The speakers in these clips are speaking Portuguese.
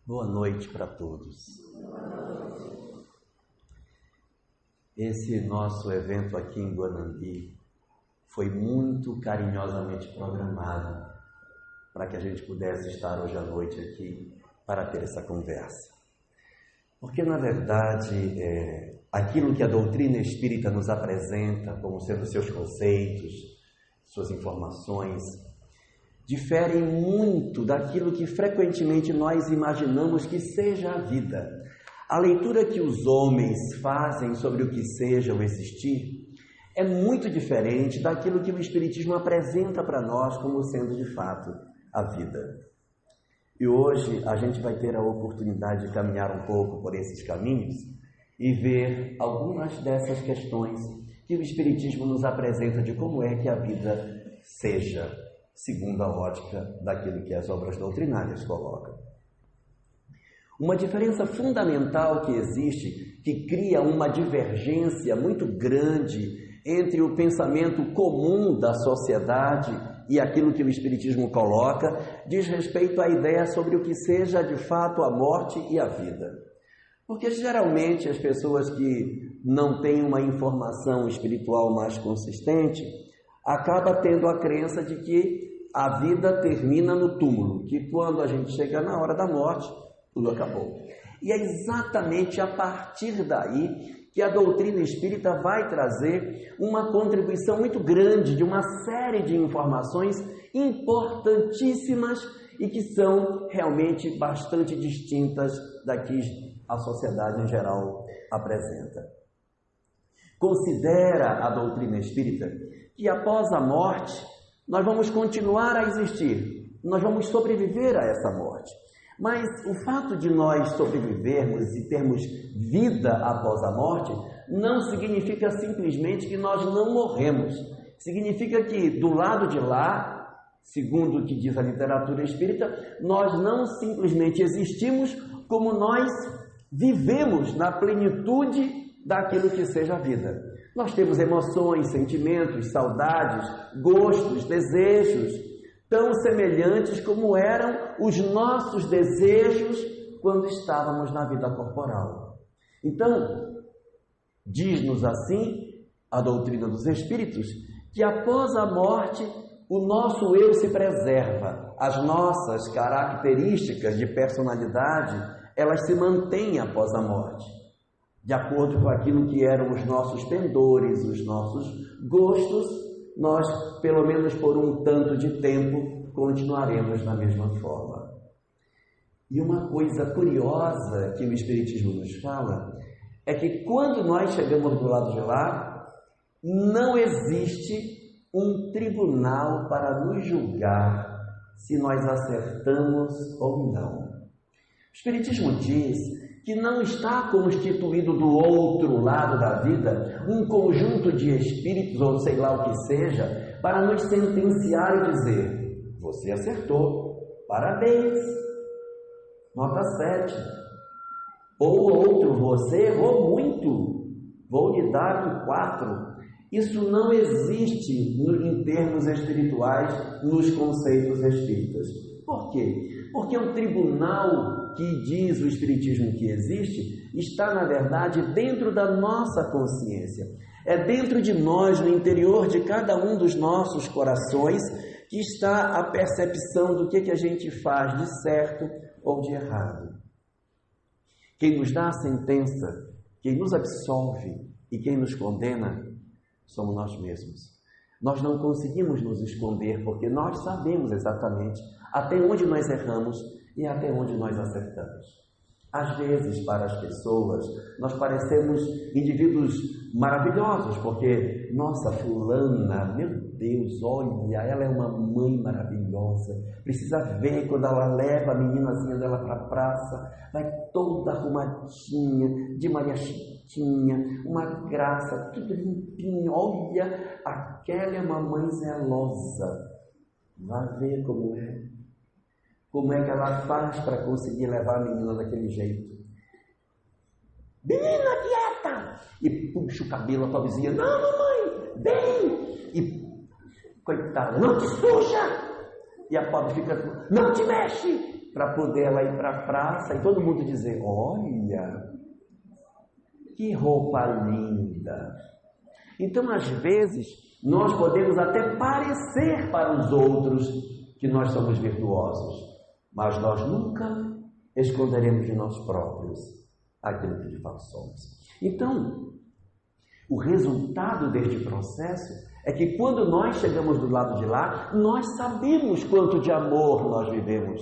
Boa noite para todos. Esse nosso evento aqui em Guanambi foi muito carinhosamente programado para que a gente pudesse estar hoje à noite aqui para ter essa conversa. Porque, na verdade, aquilo que a doutrina espírita nos apresenta como sendo seus conceitos, suas informações, diferem muito daquilo que frequentemente nós imaginamos que seja a vida. A leitura que os homens fazem sobre o que seja o existir é muito diferente daquilo que o Espiritismo apresenta para nós como sendo de fato a vida. E hoje a gente vai ter a oportunidade de caminhar um pouco por esses caminhos e ver algumas dessas questões que o Espiritismo nos apresenta de como é que a vida seja, segundo a ótica daquilo que as obras doutrinárias colocam. Uma diferença fundamental que existe, que cria uma divergência muito grande entre o pensamento comum da sociedade e aquilo que o Espiritismo coloca, diz respeito à ideia sobre o que seja de fato a morte e a vida. Porque geralmente as pessoas que não têm uma informação espiritual mais consistente acabam tendo a crença de que a vida termina no túmulo, que quando a gente chega na hora da morte, tudo acabou. E é exatamente a partir daí que a doutrina espírita vai trazer uma contribuição muito grande de uma série de informações importantíssimas e que são realmente bastante distintas da que a sociedade em geral apresenta. Considera a doutrina espírita que após a morte nós vamos continuar a existir, nós vamos sobreviver a essa morte. Mas o fato de nós sobrevivermos e termos vida após a morte não significa simplesmente que nós não morremos. Significa que do lado de lá, segundo o que diz a literatura espírita, nós não simplesmente existimos, como nós vivemos na plenitude daquilo que seja a vida. Nós temos emoções, sentimentos, saudades, gostos, desejos, tão semelhantes como eram os nossos desejos quando estávamos na vida corporal. Então, diz-nos assim a doutrina dos Espíritos, que após a morte o nosso eu se preserva, as nossas características de personalidade, elas se mantêm após a morte, de acordo com aquilo que eram os nossos pendores, os nossos gostos, nós, pelo menos por um tanto de tempo, continuaremos da mesma forma. E uma coisa curiosa que o Espiritismo nos fala é que quando nós chegamos do lado de lá, não existe um tribunal para nos julgar se nós acertamos ou não. O Espiritismo diz que não está constituído do outro lado da vida um conjunto de espíritos, ou sei lá o que seja, para nos sentenciar e dizer: você acertou, parabéns, nota 7. Ou outro, você errou muito, vou lhe dar um 4. Isso não existe em termos espirituais nos conceitos espíritas. Por quê? Porque o tribunal que diz o Espiritismo que existe está, na verdade, dentro da nossa consciência. É dentro de nós, no interior de cada um dos nossos corações, que está a percepção do que a gente faz de certo ou de errado. Quem nos dá a sentença, quem nos absolve e quem nos condena, somos nós mesmos. Nós não conseguimos nos esconder porque nós sabemos exatamente até onde nós erramos e até onde nós acertamos. Às vezes, para as pessoas, nós parecemos indivíduos maravilhosos, porque, nossa, fulana, meu Deus, olha, ela é uma mãe maravilhosa. Precisa ver quando ela leva a meninazinha dela para a praça, vai toda arrumadinha, de Maria Chiquinha, uma graça, tudo limpinho. Olha, aquela é uma mãe zelosa. Vai ver como é. Como é que ela faz para conseguir levar a menina daquele jeito? Menina, quieta! E puxa o cabelo a tua vizinha. Não, mamãe, vem! E, coitada, não te suja! E a pobre fica, não te mexe! para poder ela ir para a praça e todo mundo dizer: olha, que roupa linda. Então, às vezes, nós podemos até parecer para os outros que nós somos virtuosos, mas nós nunca esconderemos de nós próprios aquilo que de fato somos. Então, o resultado deste processo é que quando nós chegamos do lado de lá, nós sabemos quanto de amor nós vivemos,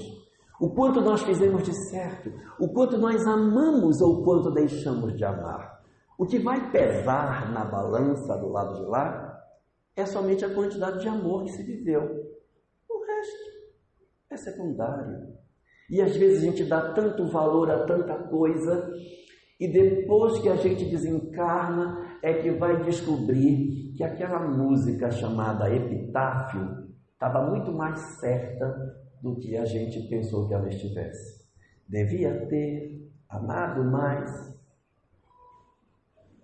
o quanto nós fizemos de certo, o quanto nós amamos ou o quanto deixamos de amar. O que vai pesar na balança do lado de lá é somente a quantidade de amor que se viveu. O resto é secundário. E às vezes a gente dá tanto valor a tanta coisa e depois que a gente desencarna é que vai descobrir que aquela música chamada Epitáfio estava muito mais certa do que a gente pensou que ela estivesse. Devia ter amado mais.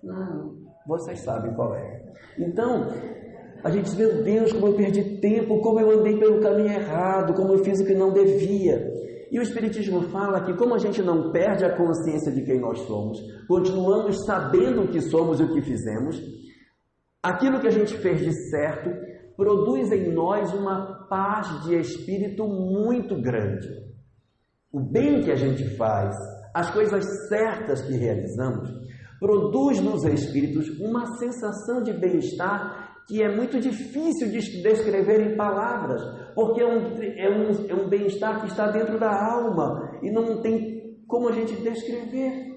Não, vocês sabem qual é. Então, a gente diz: meu Deus, como eu perdi tempo, como eu andei pelo caminho errado, como eu fiz o que não devia. E o Espiritismo fala que como a gente não perde a consciência de quem nós somos, continuamos sabendo o que somos e o que fizemos, aquilo que a gente fez de certo produz em nós uma paz de espírito muito grande. O bem que a gente faz, as coisas certas que realizamos, produz nos espíritos uma sensação de bem-estar que é muito difícil de descrever em palavras, porque é um bem-estar que está dentro da alma e não tem como a gente descrever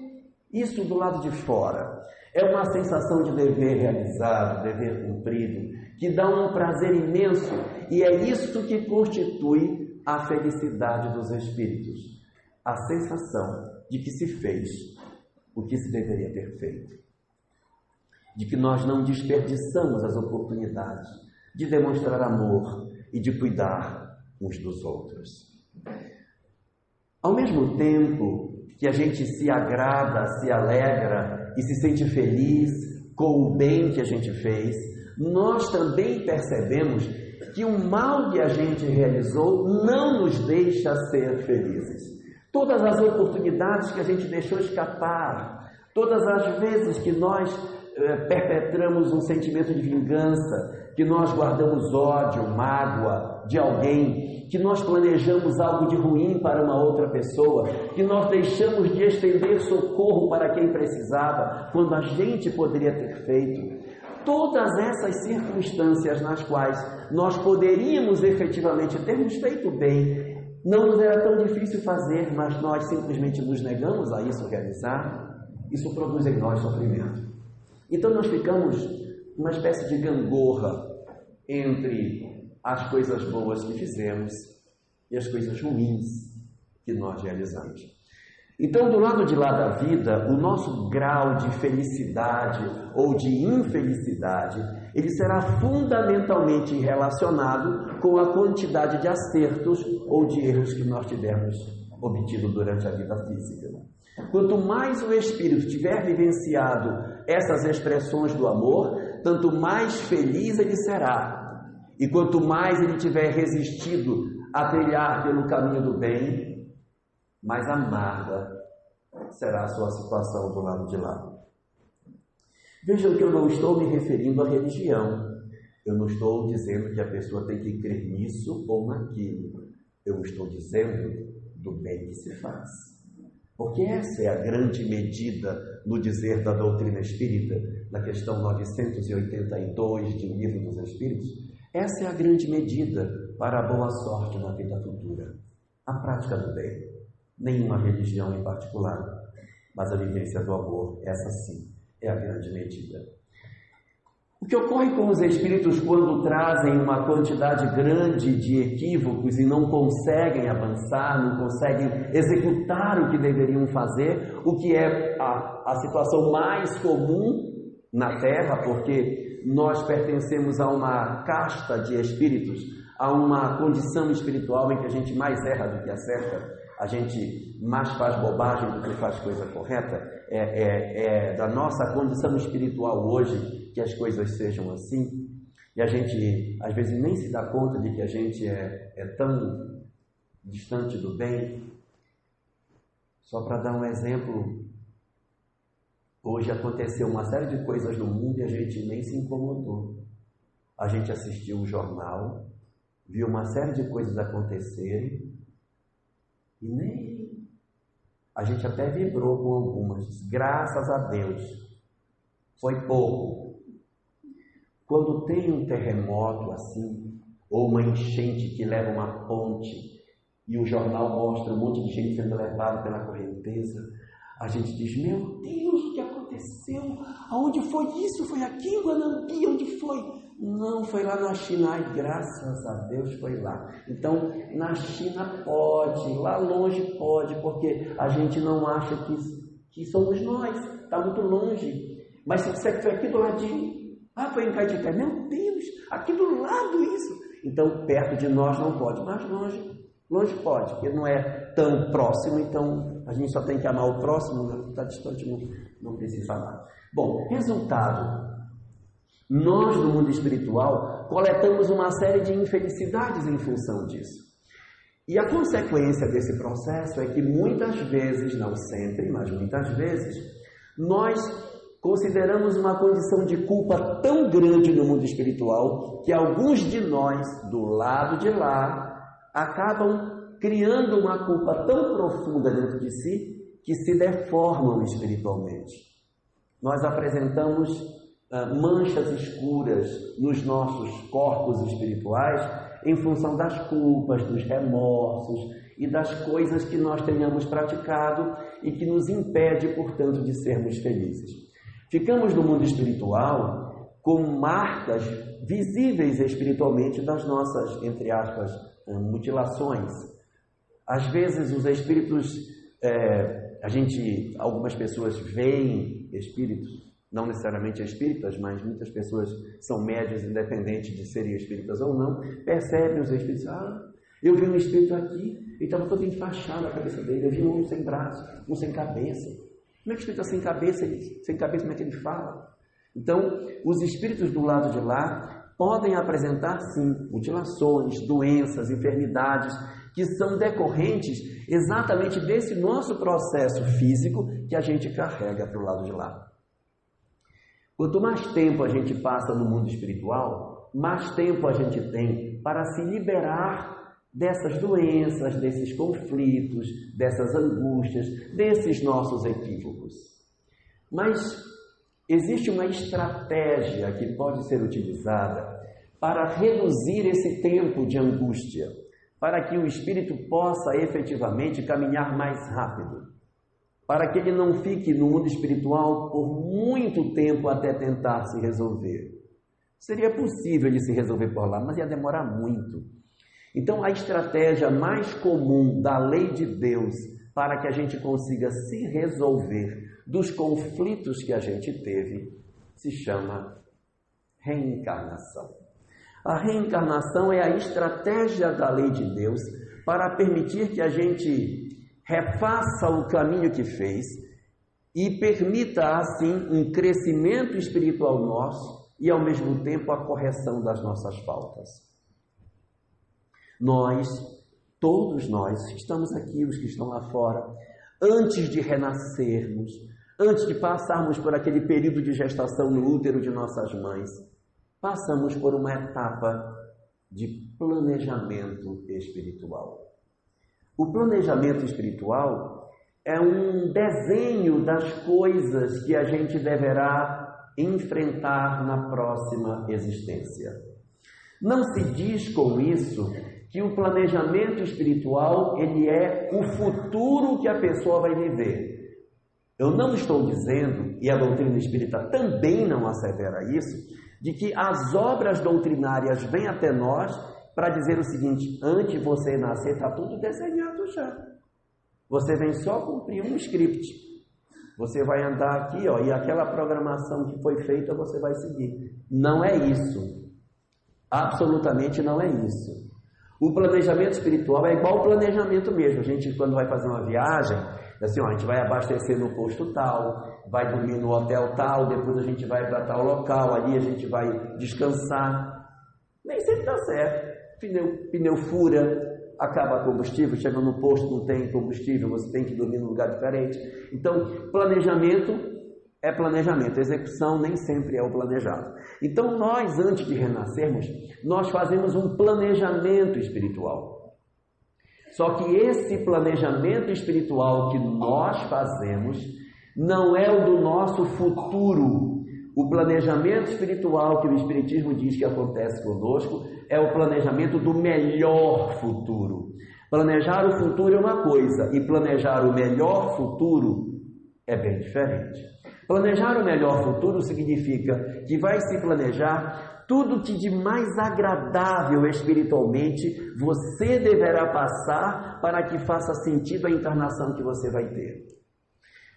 isso do lado de fora. É uma sensação de dever realizado, dever cumprido, que dá um prazer imenso, e é isso que constitui a felicidade dos espíritos. A sensação de que se fez o que se deveria ter feito, de que nós não desperdiçamos as oportunidades de demonstrar amor e de cuidar uns dos outros. Ao mesmo tempo que a gente se agrada, se alegra e se sente feliz com o bem que a gente fez, nós também percebemos que o mal que a gente realizou não nos deixa ser felizes. Todas as oportunidades que a gente deixou escapar, todas as vezes que nós perpetramos um sentimento de vingança, que nós guardamos ódio, mágoa de alguém, que nós planejamos algo de ruim para uma outra pessoa, que nós deixamos de estender socorro para quem precisava, quando a gente poderia ter feito. Todas essas circunstâncias nas quais nós poderíamos efetivamente termos feito bem, não nos era tão difícil fazer, mas nós simplesmente nos negamos a isso realizar, isso produz em nós sofrimento. Então nós ficamos uma espécie de gangorra entre as coisas boas que fizemos e as coisas ruins que nós realizamos. Então, do lado de lá da vida, o nosso grau de felicidade ou de infelicidade, ele será fundamentalmente relacionado com a quantidade de acertos ou de erros que nós tivermos obtido durante a vida física. Quanto mais o espírito tiver vivenciado essas expressões do amor, tanto mais feliz ele será. E quanto mais ele tiver resistido a trilhar pelo caminho do bem, mais amarga será a sua situação do lado de lá. Vejam que eu não estou me referindo à religião. Eu não estou dizendo que a pessoa tem que crer nisso ou naquilo. Eu estou dizendo do bem que se faz. Porque essa é a grande medida, no dizer da doutrina espírita, na questão 982 de O Livro dos Espíritos. Essa é a grande medida para a boa sorte na vida futura. A prática do bem. Nenhuma religião em particular, mas a vivência do amor, essa sim, é a grande medida. O que ocorre com os espíritos quando trazem uma quantidade grande de equívocos e não conseguem avançar, não conseguem executar o que deveriam fazer, o que é a situação mais comum na Terra, porque nós pertencemos a uma casta de espíritos, a uma condição espiritual em que a gente mais erra do que acerta. A gente mais faz bobagem do que faz coisa correta. É da nossa condição espiritual hoje que as coisas sejam assim. E a gente, às vezes, nem se dá conta de que a gente é tão distante do bem. Só para dar um exemplo, hoje aconteceu uma série de coisas no mundo e a gente nem se incomodou. A gente assistiu o jornal, viu uma série de coisas acontecerem e nem... A gente até vibrou com algumas, graças a Deus. Foi pouco. Quando tem um terremoto assim, ou uma enchente que leva uma ponte, e o jornal mostra um monte de gente sendo levada pela correnteza, a gente diz, meu Deus, o que aconteceu? Aonde foi isso? Foi aqui em Guanambi? Onde foi? Não, foi lá na China. Ai, graças a Deus foi lá. Então, na China pode, lá longe pode, porque a gente não acha que somos nós, está muito longe. Mas se disser que foi aqui do ladinho, foi em Caetité, meu Deus, aqui do lado isso. Então, perto de nós não pode, mas longe pode, porque não é tão próximo, então a gente só tem que amar o próximo, né? Está distante, não precisa amar. Bom, resultado. Nós, no mundo espiritual, coletamos uma série de infelicidades em função disso. E a consequência desse processo é que muitas vezes, não sempre, mas muitas vezes, nós consideramos uma condição de culpa tão grande no mundo espiritual que alguns de nós, do lado de lá, acabam criando uma culpa tão profunda dentro de si que se deformam espiritualmente. Nós apresentamos manchas escuras nos nossos corpos espirituais em função das culpas, dos remorsos e das coisas que nós tenhamos praticado e que nos impede, portanto, de sermos felizes. Ficamos no mundo espiritual com marcas visíveis espiritualmente das nossas, entre aspas, mutilações. Às vezes os espíritos, algumas pessoas veem espíritos, não necessariamente espíritas, mas muitas pessoas são médios, independente de serem espíritas ou não, percebem os espíritos. Eu vi um espírito aqui, ele estava todo enfaixado a cabeça dele, eu vi um sem braço, um sem cabeça. Como é que o espírito está sem cabeça? Sem cabeça, como é que ele fala? Então, os espíritos do lado de lá podem apresentar, sim, mutilações, doenças, enfermidades, que são decorrentes exatamente desse nosso processo físico que a gente carrega para o lado de lá. Quanto mais tempo a gente passa no mundo espiritual, mais tempo a gente tem para se liberar dessas doenças, desses conflitos, dessas angústias, desses nossos equívocos. Mas existe uma estratégia que pode ser utilizada para reduzir esse tempo de angústia, para que o espírito possa efetivamente caminhar mais rápido, para que ele não fique no mundo espiritual por muito tempo até tentar se resolver. Seria possível ele se resolver por lá, mas ia demorar muito. Então, a estratégia mais comum da lei de Deus para que a gente consiga se resolver dos conflitos que a gente teve se chama reencarnação. A reencarnação é a estratégia da lei de Deus para permitir que a gente refaça o caminho que fez e permita, assim, um crescimento espiritual nosso e, ao mesmo tempo, a correção das nossas faltas. Nós, todos nós, estamos aqui, os que estão lá fora, antes de renascermos, antes de passarmos por aquele período de gestação no útero de nossas mães, passamos por uma etapa de planejamento espiritual. O planejamento espiritual é um desenho das coisas que a gente deverá enfrentar na próxima existência. Não se diz com isso que o planejamento espiritual ele é o futuro que a pessoa vai viver. Eu não estou dizendo, e a doutrina espírita também não assevera isso, de que as obras doutrinárias vêm até nós para dizer o seguinte: antes de você nascer, está tudo desenhado já. Você vem só cumprir um script. Você vai andar aqui, e aquela programação que foi feita você vai seguir. Não é isso. Absolutamente não é isso. O planejamento espiritual é igual ao planejamento mesmo. A gente, quando vai fazer uma viagem, assim, a gente vai abastecer no posto tal, vai dormir no hotel tal, depois a gente vai para tal local, ali a gente vai descansar. Nem sempre dá certo. Pneu fura, acaba combustível, chega no posto, não tem combustível, você tem que dormir num lugar diferente. Então, planejamento é planejamento, execução nem sempre é o planejado. Então, nós, antes de renascermos, nós fazemos um planejamento espiritual. Só que esse planejamento espiritual que nós fazemos não é o do nosso futuro. O planejamento espiritual que o Espiritismo diz que acontece conosco é o planejamento do melhor futuro. Planejar o futuro é uma coisa e planejar o melhor futuro é bem diferente. Planejar o melhor futuro significa que vai se planejar tudo que de mais agradável espiritualmente você deverá passar para que faça sentido a encarnação que você vai ter.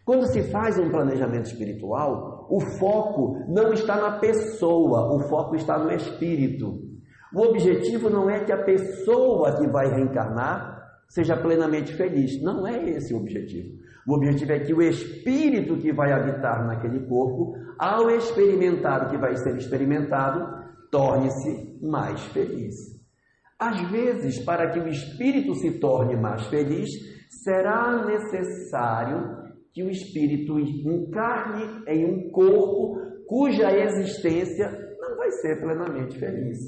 Quando se faz um planejamento espiritual, o foco não está na pessoa, o foco está no espírito. O objetivo não é que a pessoa que vai reencarnar seja plenamente feliz. Não é esse o objetivo. O objetivo é que o espírito que vai habitar naquele corpo, ao experimentar o que vai ser experimentado, torne-se mais feliz. Às vezes, para que o espírito se torne mais feliz, será necessário que o espírito encarne em um corpo cuja existência não vai ser plenamente feliz.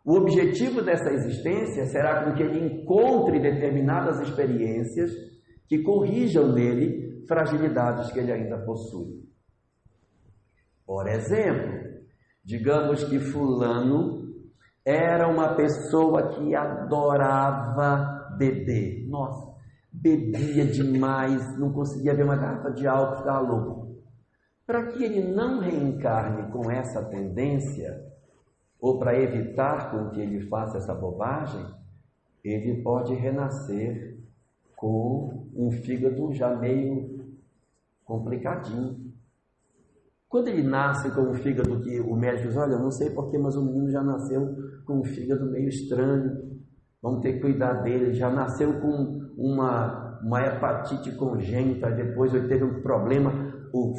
O objetivo dessa existência será com que ele encontre determinadas experiências que corrijam nele fragilidades que ele ainda possui. Por exemplo, digamos que fulano era uma pessoa que adorava beber. Nossa, bebia demais, não conseguia ver uma garrafa de álcool, ficava louco. Para que ele não reencarne com essa tendência, ou para evitar com que ele faça essa bobagem, ele pode renascer com um fígado já meio complicadinho. Quando ele nasce com um fígado que o médico diz, olha, eu não sei porquê, mas o menino já nasceu com um fígado meio estranho, vamos ter que cuidar dele, já nasceu com uma hepatite congênita, depois ele teve um problema, o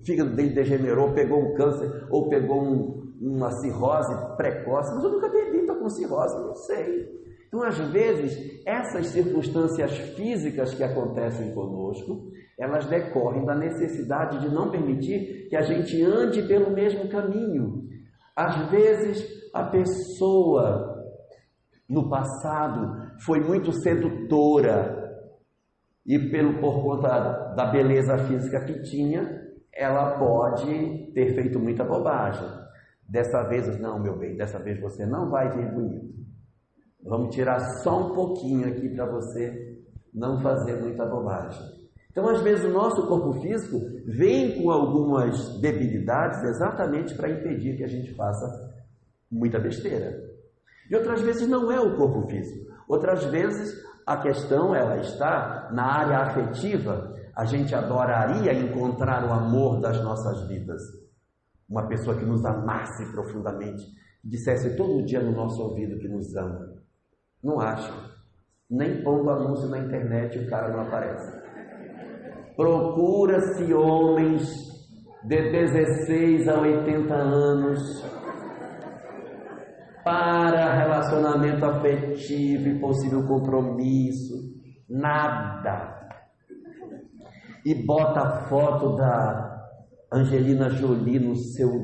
fígado dele degenerou, pegou um câncer, ou pegou uma cirrose precoce, mas eu nunca bebi, estou com cirrose, não sei. Então, às vezes, essas circunstâncias físicas que acontecem conosco, elas decorrem da necessidade de não permitir que a gente ande pelo mesmo caminho. Às vezes, a pessoa, no passado, foi muito sedutora e por conta da beleza física que tinha, ela pode ter feito muita bobagem. Dessa vez, não, meu bem, dessa vez você não vai vir bonito. Vamos tirar só um pouquinho aqui para você não fazer muita bobagem. Então, às vezes, o nosso corpo físico vem com algumas debilidades exatamente para impedir que a gente faça muita besteira. E outras vezes não é o corpo físico. Outras vezes a questão ela está na área afetiva. A gente adoraria encontrar o amor das nossas vidas. Uma pessoa que nos amasse profundamente, dissesse todo dia no nosso ouvido que nos ama. Não acho. Nem pondo anúncio na internet o cara não aparece. Procura-se homens de 16 a 80 anos para relacionamento afetivo e possível compromisso. Nada. E bota a foto da Angelina Jolie no seu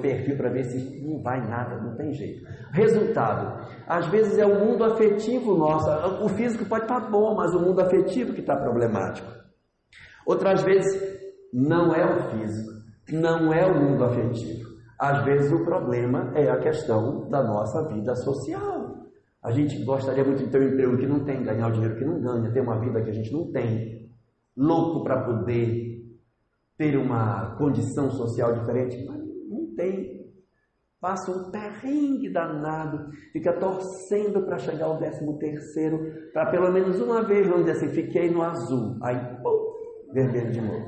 perfil para ver se não vai nada, não tem jeito. Resultado, às vezes é o mundo afetivo nosso, o físico pode estar bom, mas o mundo afetivo que está problemático. Outras vezes não é o físico, não é o mundo afetivo. Às vezes o problema é a questão da nossa vida social. A gente gostaria muito de ter um emprego que não tem, ganhar o dinheiro que não ganha, ter uma vida que a gente não tem, louco para poder ter uma condição social diferente, mas não tem. Passa um perrengue danado, fica torcendo para chegar ao 13º, para pelo menos uma vez, vamos dizer assim, fiquei no azul, aí, pum, vermelho de novo.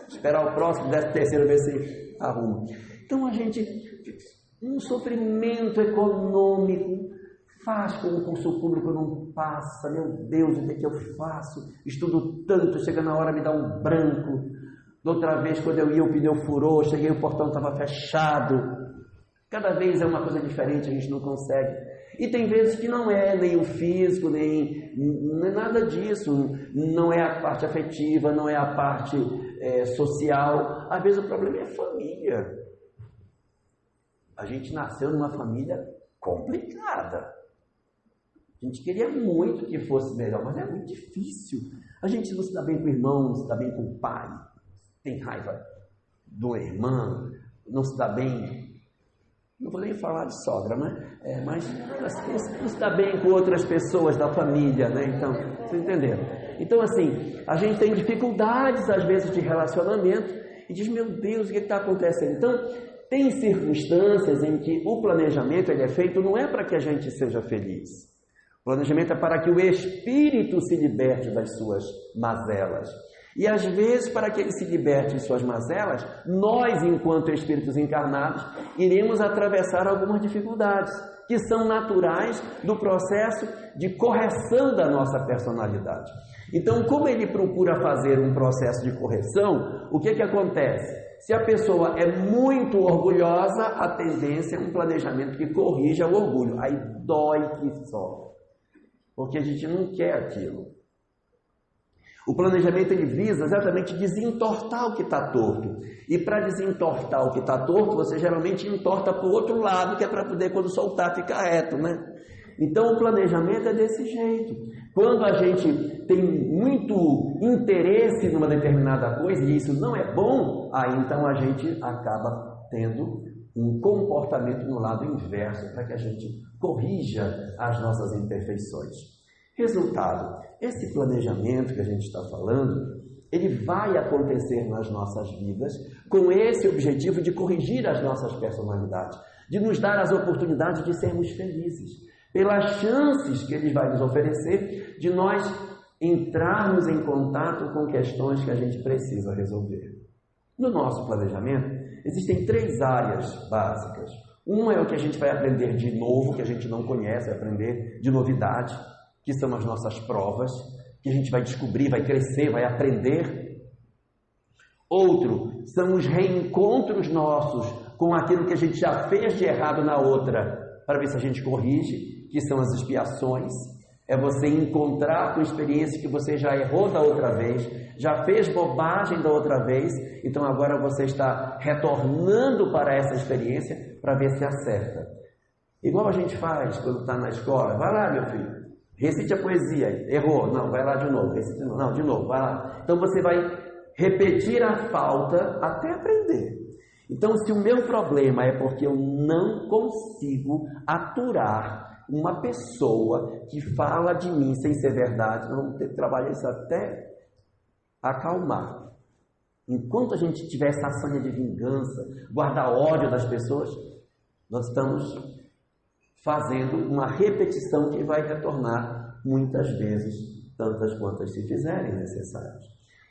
Esperar o próximo, 13º, ver se arruma. Então a gente, um sofrimento econômico, faz com o concurso público não passa, meu Deus, o que eu faço? Estudo tanto, chega na hora me dá um branco. Da outra vez, quando eu ia, o pneu furou, cheguei, o portão estava fechado. Cada vez é uma coisa diferente, a gente não consegue. E tem vezes que não é nem o físico, nem nada disso, não é a parte afetiva, não é a parte social. Às vezes o problema é a família. A gente nasceu numa família complicada. A gente queria muito que fosse melhor, mas é muito difícil. A gente não se dá bem com o irmão, não se dá bem com o pai, tem raiva do irmão, não se dá bem... Não vou nem falar de sogra, né? Mas não se dá bem com outras pessoas da família, né? Então, vocês entenderam? Então, assim, a gente tem dificuldades, às vezes, de relacionamento e diz, meu Deus, o que está acontecendo? Então, tem circunstâncias em que o planejamento ele é feito não é para que a gente seja feliz. O planejamento é para que o espírito se liberte das suas mazelas. E às vezes, para que ele se liberte de suas mazelas, nós, enquanto espíritos encarnados, iremos atravessar algumas dificuldades que são naturais do processo de correção da nossa personalidade. Então, como ele procura fazer um processo de correção, o que acontece? Se a pessoa é muito orgulhosa, a tendência é um planejamento que corrija o orgulho. Aí dói que só, porque a gente não quer aquilo. O planejamento ele visa exatamente desentortar o que está torto. E para desentortar o que está torto, você geralmente entorta para o outro lado, que é para poder, quando soltar, ficar reto, né? Então o planejamento é desse jeito. Quando a gente tem muito interesse numa determinada coisa e isso não é bom, aí então a gente acaba tendo um comportamento no lado inverso para que a gente corrija as nossas imperfeições. Resultado, esse planejamento que a gente está falando, ele vai acontecer nas nossas vidas com esse objetivo de corrigir as nossas personalidades, de nos dar as oportunidades de sermos felizes, pelas chances que ele vai nos oferecer de nós entrarmos em contato com questões que a gente precisa resolver. No nosso planejamento, existem 3 áreas básicas. Uma é o que a gente vai aprender de novo, que a gente não conhece, aprender de novidade, que são as nossas provas, que a gente vai descobrir, vai crescer, vai aprender. Outro são os reencontros nossos com aquilo que a gente já fez de errado na outra, para ver se a gente corrige, que são as expiações. É você encontrar com experiência que você já errou da outra vez, já fez bobagem da outra vez, então agora você está retornando para essa experiência para ver se acerta. Igual a gente faz quando está na escola. Vai lá, meu filho. Recite a poesia, errou, não, vai lá de novo, recite de novo, não, de novo, vai lá. Então você vai repetir a falta até aprender. Então, se o meu problema é porque eu não consigo aturar uma pessoa que fala de mim sem ser verdade, nós vamos ter que trabalhar isso até acalmar. Enquanto a gente tiver essa sanha de vingança, guardar ódio das pessoas, nós estamos fazendo uma repetição que vai retornar muitas vezes, tantas quantas se fizerem necessárias.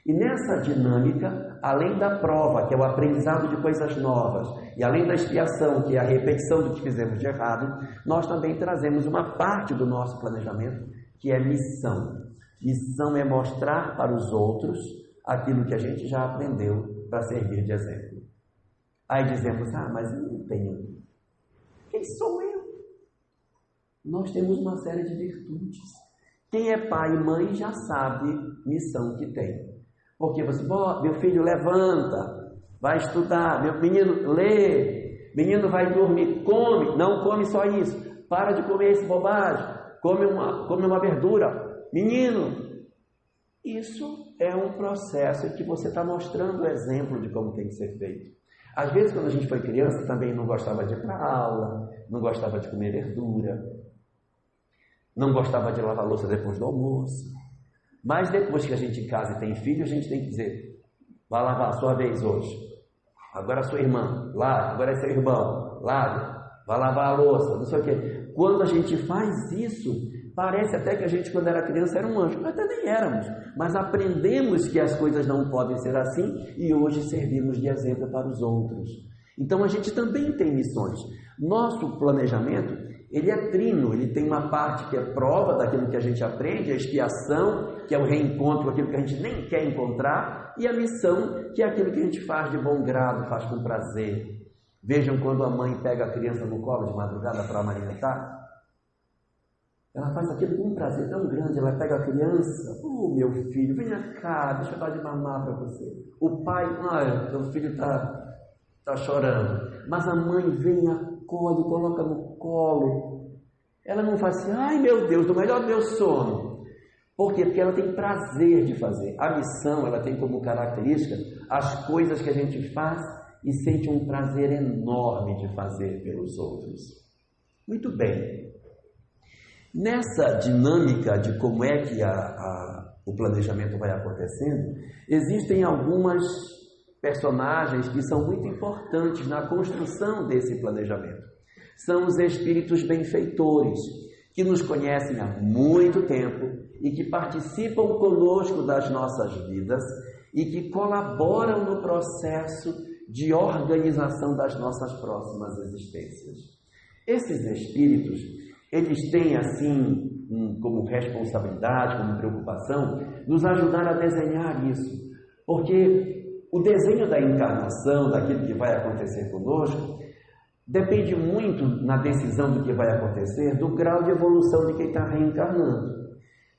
E nessa dinâmica, além da prova, que é o aprendizado de coisas novas, e além da expiação, que é a repetição do que fizemos de errado, nós também trazemos uma parte do nosso planejamento, que é missão. Missão é mostrar para os outros aquilo que a gente já aprendeu para servir de exemplo. Aí dizemos, mas eu não tenho. Quem sou eu? Nós temos uma série de virtudes. Quem é pai e mãe já sabe missão que tem. Porque você, meu filho, levanta, vai estudar, meu menino, lê, menino vai dormir, come, não come só isso, para de comer essa bobagem, come uma verdura, menino. Isso é um processo que você está mostrando o exemplo de como tem que ser feito. Às vezes, quando a gente foi criança, também não gostava de ir para a aula, não gostava de comer verdura, não gostava de lavar a louça depois do almoço. Mas depois que a gente casa e tem filho, a gente tem que dizer, vai lavar a sua vez hoje. Agora a sua irmã, lave. Agora é seu irmão, lave. Vai lavar a louça, não sei o quê. Quando a gente faz isso, parece até que a gente, quando era criança, era um anjo. Até nem éramos. Mas aprendemos que as coisas não podem ser assim e hoje servimos de exemplo para os outros. Então a gente também tem missões. Nosso planejamento, ele é trino, ele tem uma parte que é prova daquilo que a gente aprende, a expiação, que é o reencontro, aquilo que a gente nem quer encontrar, e a missão, que é aquilo que a gente faz de bom grado, faz com prazer. Vejam quando a mãe pega a criança no colo de madrugada para amamentar. Ela faz aquilo com um prazer tão grande. Ela pega a criança, meu filho, venha cá, deixa eu dar de mamar para você. O pai, olha, meu filho está chorando. Mas a mãe vem, acolhe, coloca no colo. Ela não faz assim, ai meu Deus, do melhor do meu sono. Por quê? Porque ela tem prazer de fazer. A missão, ela tem como característica as coisas que a gente faz e sente um prazer enorme de fazer pelos outros. Muito bem. Nessa dinâmica de como é que o planejamento vai acontecendo, existem algumas personagens que são muito importantes na construção desse planejamento. São os espíritos benfeitores, que nos conhecem há muito tempo e que participam conosco das nossas vidas e que colaboram no processo de organização das nossas próximas existências. Esses espíritos, eles têm assim como responsabilidade, como preocupação, nos ajudar a desenhar isso, porque o desenho da encarnação, daquilo que vai acontecer conosco, depende muito na decisão do que vai acontecer, do grau de evolução de quem está reencarnando.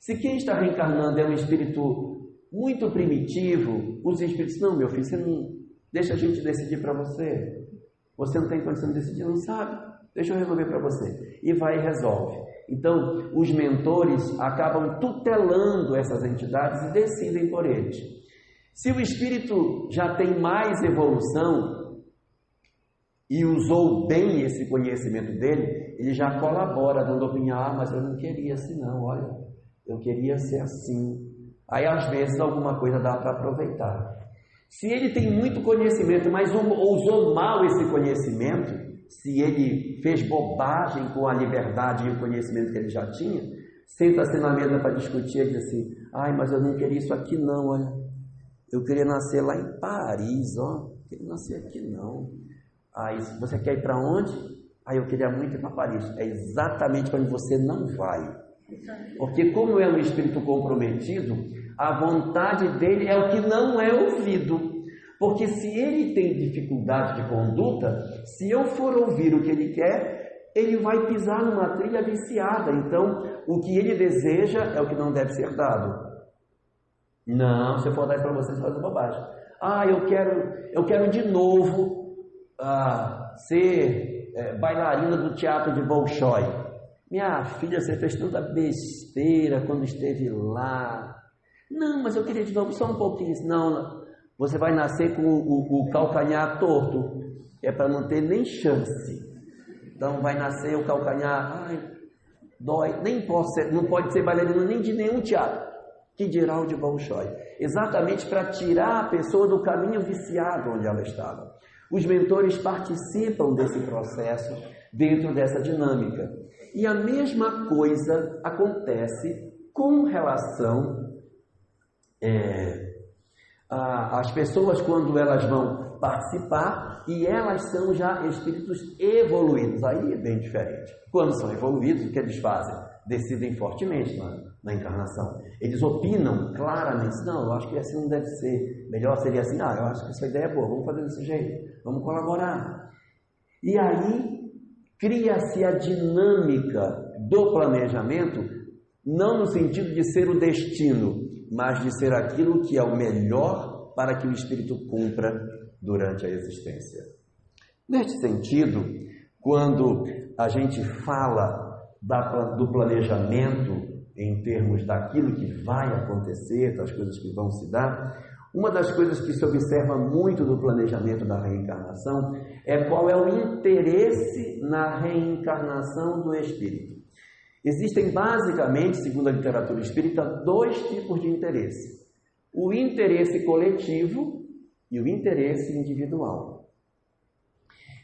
Se quem está reencarnando é um espírito muito primitivo, os espíritos, não, meu filho, você não deixa a gente decidir para você. Você não tem condição de decidir, não sabe? Deixa eu resolver para você. E vai e resolve. Então, os mentores acabam tutelando essas entidades e decidem por eles. Se o espírito já tem mais evolução e usou bem esse conhecimento dele, ele já colabora, dando opinião, mas eu não queria assim não, olha, eu queria ser assim. Aí, às vezes, alguma coisa dá para aproveitar. Se ele tem muito conhecimento, mas usou mal esse conhecimento, se ele fez bobagem com a liberdade e o conhecimento que ele já tinha, senta-se na mesa para discutir e diz assim, ai, mas eu não queria isso aqui não, olha, eu queria nascer lá em Paris, ó, não queria nascer aqui não. Aí, você quer ir para onde? Aí, eu queria muito ir para Paris. É exatamente para onde você não vai. Porque como é um espírito comprometido, a vontade dele é o que não é ouvido. Porque se ele tem dificuldade de conduta, se eu for ouvir o que ele quer, ele vai pisar numa trilha viciada. Então, o que ele deseja é o que não deve ser dado. Não, se eu for dar para você, você faz bobagem. Ah, eu quero de novo ser bailarina do teatro de Bolshoi. Minha filha, você fez tanta besteira quando esteve lá. Não, mas eu queria de novo só um pouquinho. Não, você vai nascer com o calcanhar torto. É para não ter nem chance. Então vai nascer o calcanhar, ai, dói, não pode ser bailarina nem de nenhum teatro. Que dirá o de Bolshoi? Exatamente para tirar a pessoa do caminho viciado onde ela estava. Os mentores participam desse processo dentro dessa dinâmica. E a mesma coisa acontece com relação às pessoas quando elas vão participar e elas são já espíritos evoluídos. Aí é bem diferente. Quando são evoluídos, o que eles fazem? Decidem fortemente na encarnação. Eles opinam claramente, não, eu acho que assim não deve ser, melhor seria assim, eu acho que essa ideia é boa, vamos fazer desse jeito, vamos colaborar. E aí cria-se a dinâmica do planejamento, não no sentido de ser o destino, mas de ser aquilo que é o melhor para que o espírito cumpra durante a existência. Neste sentido, quando a gente fala do planejamento em termos daquilo que vai acontecer, das coisas que vão se dar, uma das coisas que se observa muito no planejamento da reencarnação é qual é o interesse na reencarnação do espírito. Existem basicamente, segundo a literatura espírita, dois tipos de interesse: o interesse coletivo e o interesse individual.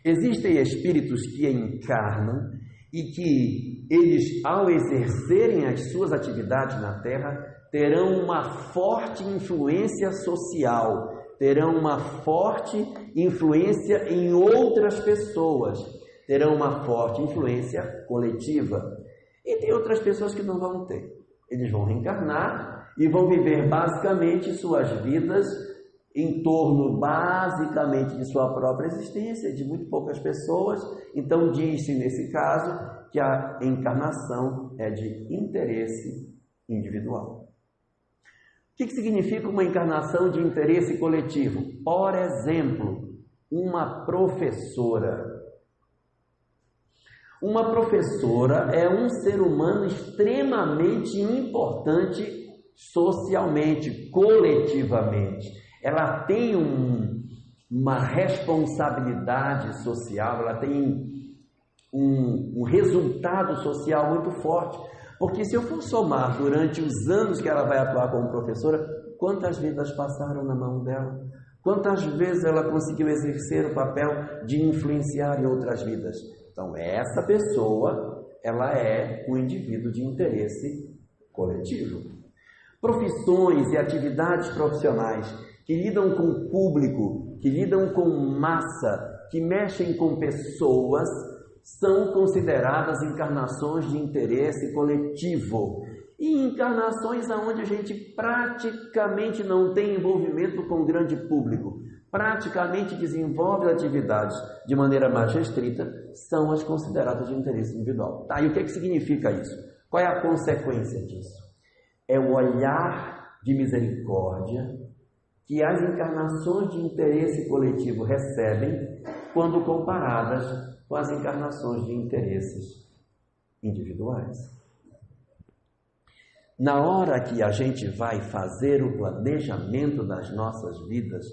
Existem espíritos que encarnam e que eles, ao exercerem as suas atividades na Terra, terão uma forte influência social, terão uma forte influência em outras pessoas, terão uma forte influência coletiva. E tem outras pessoas que não vão ter. Eles vão reencarnar e vão viver basicamente suas vidas em torno basicamente de sua própria existência, de muito poucas pessoas. Então diz-se nesse caso que a encarnação é de interesse individual. O que significa uma encarnação de interesse coletivo? Por exemplo, uma professora. Uma professora é um ser humano extremamente importante socialmente, coletivamente. Ela tem uma responsabilidade social, ela tem um resultado social muito forte. Porque se eu for somar durante os anos que ela vai atuar como professora, quantas vidas passaram na mão dela? Quantas vezes ela conseguiu exercer o papel de influenciar em outras vidas? Então, essa pessoa, ela é um indivíduo de interesse coletivo. Profissões e atividades profissionais que lidam com o público, que lidam com massa, que mexem com pessoas, são consideradas encarnações de interesse coletivo. E encarnações onde a gente praticamente não tem envolvimento com o grande público, praticamente desenvolve atividades de maneira mais restrita, são as consideradas de interesse individual. Tá, e o que significa isso? Qual é a consequência disso? É o olhar de misericórdia que as encarnações de interesse coletivo recebem quando comparadas com as encarnações de interesses individuais. Na hora que a gente vai fazer o planejamento das nossas vidas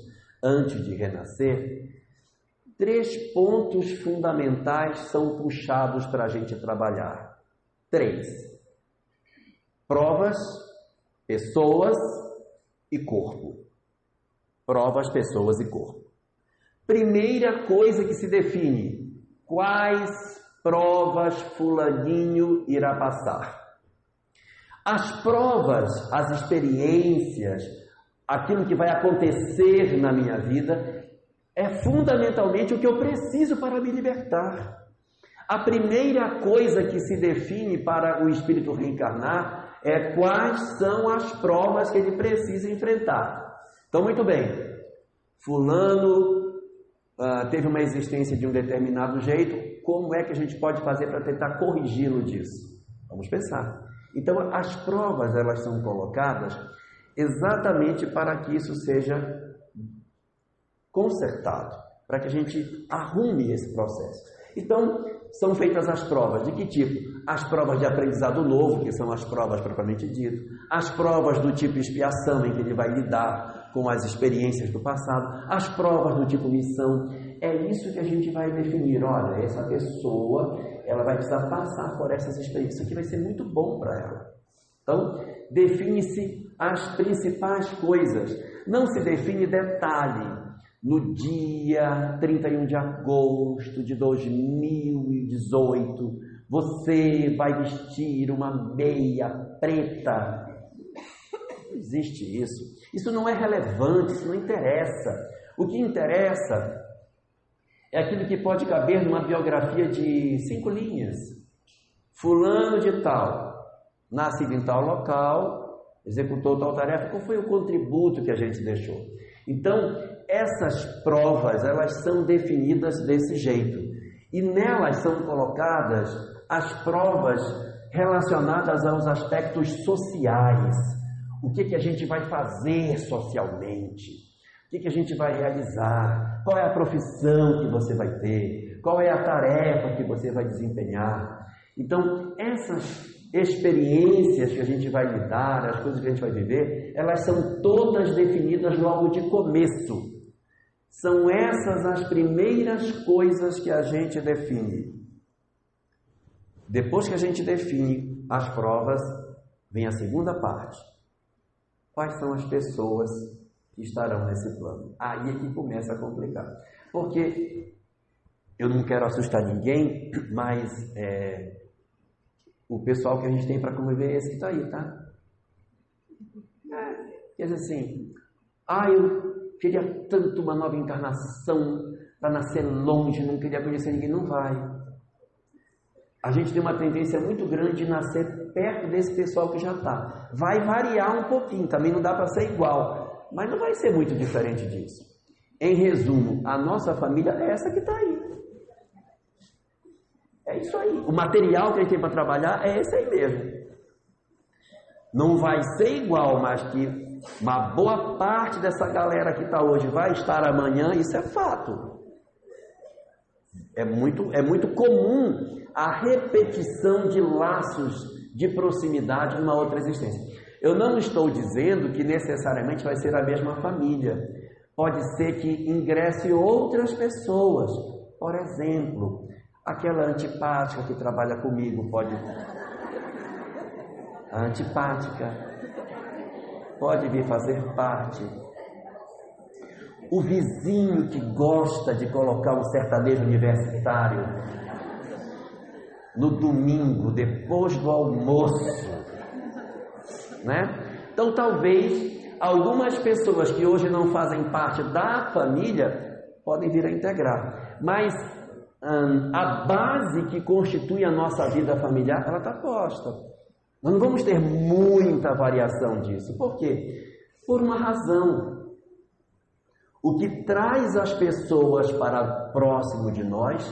antes de renascer, 3 pontos fundamentais são puxados para a gente trabalhar. 3. Provas, pessoas e corpo. Provas, pessoas e corpo. Primeira coisa que se define: quais provas fulaninho irá passar? As provas, as experiências, aquilo que vai acontecer na minha vida, é fundamentalmente o que eu preciso para me libertar. A primeira coisa que se define para o espírito reencarnar é quais são as provas que ele precisa enfrentar. Então, muito bem, fulano teve uma existência de um determinado jeito, como é que a gente pode fazer para tentar corrigi-lo disso? Vamos pensar. Então, as provas, elas são colocadas exatamente para que isso seja consertado, para que a gente arrume esse processo. Então, são feitas as provas. De que tipo? As provas de aprendizado novo, que são as provas propriamente dito. As provas do tipo expiação, em que ele vai lidar com as experiências do passado. As provas do tipo missão. É isso que a gente vai definir. Olha, essa pessoa, ela vai precisar passar por essas experiências. Isso aqui vai ser muito bom para ela. Então, define-se as principais coisas. Não se define detalhe. No dia 31 de agosto de 2018, você vai vestir uma meia preta. Não existe isso. Isso não é relevante, isso não interessa. O que interessa é aquilo que pode caber numa biografia de 5 linhas. Fulano de tal, nascido em tal local, executou tal tarefa. Qual foi o contributo que a gente deixou? Então, essas provas, elas são definidas desse jeito. E nelas são colocadas as provas relacionadas aos aspectos sociais. O que a gente vai fazer socialmente? O que a gente vai realizar? Qual é a profissão que você vai ter? Qual é a tarefa que você vai desempenhar? Então, essas experiências que a gente vai lidar, as coisas que a gente vai viver, elas são todas definidas logo de começo. São essas as primeiras coisas que a gente define. Depois que a gente define as provas, vem a segunda parte. Quais são as pessoas que estarão nesse plano? Aí é que começa a complicar. Porque eu não quero assustar ninguém, mas o pessoal que a gente tem para conviver é esse que está aí, tá? Quer dizer assim, eu queria tanto uma nova encarnação para nascer longe, não queria conhecer ninguém. Não vai. A gente tem uma tendência muito grande de nascer perto desse pessoal que já está. Vai variar um pouquinho, também não dá para ser igual, mas não vai ser muito diferente disso. Em resumo, a nossa família é essa que está aí. É isso aí. O material que a gente tem para trabalhar é esse aí mesmo. Não vai ser igual, mas que uma boa parte dessa galera que está hoje vai estar amanhã, isso é fato. É muito comum a repetição de laços de proximidade numa outra existência. Eu não estou dizendo que necessariamente vai ser a mesma família. Pode ser que ingresse outras pessoas. Por exemplo, aquela antipática que trabalha comigo pode... A antipática pode vir fazer parte. O vizinho que gosta de colocar um sertanejo universitário no domingo, depois do almoço, né? Então, talvez algumas pessoas que hoje não fazem parte da família podem vir a integrar, mas a base que constitui a nossa vida familiar, ela está posta. Nós não vamos ter muita variação disso. Por quê? Por uma razão. O que traz as pessoas para próximo de nós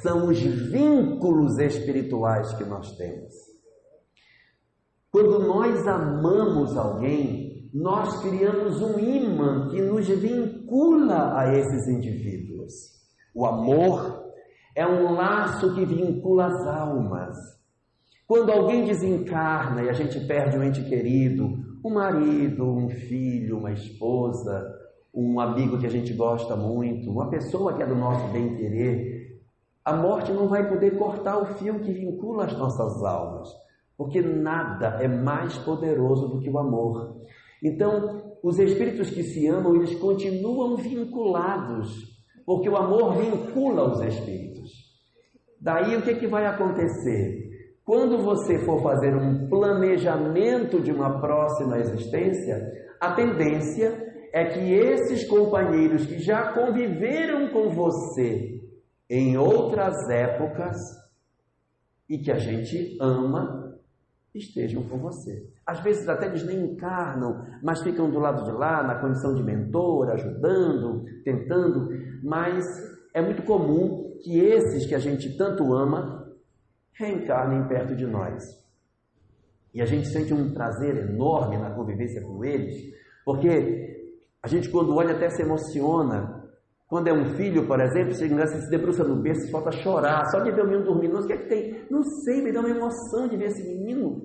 são os vínculos espirituais que nós temos. Quando nós amamos alguém, nós criamos um ímã que nos vincula a esses indivíduos. O amor é um laço que vincula as almas. Quando alguém desencarna e a gente perde um ente querido, um marido, um filho, uma esposa, um amigo que a gente gosta muito, uma pessoa que é do nosso bem-querer, a morte não vai poder cortar o fio que vincula as nossas almas, porque nada é mais poderoso do que o amor. Então, os espíritos que se amam, eles continuam vinculados, porque o amor vincula os espíritos. Daí o que vai acontecer? Quando você for fazer um planejamento de uma próxima existência, a tendência é que esses companheiros que já conviveram com você em outras épocas e que a gente ama, estejam com você. Às vezes até eles nem encarnam, mas ficam do lado de lá, na condição de mentor, ajudando, tentando, mas é muito comum que esses que a gente tanto ama reencarnem perto de nós. E a gente sente um prazer enorme na convivência com eles, porque a gente, quando olha, até se emociona. Quando é um filho, por exemplo, você se debruça no berço e falta chorar, só de ver o menino dormindo. Nossa, o que é que tem? Não sei, me dá uma emoção de ver esse menino.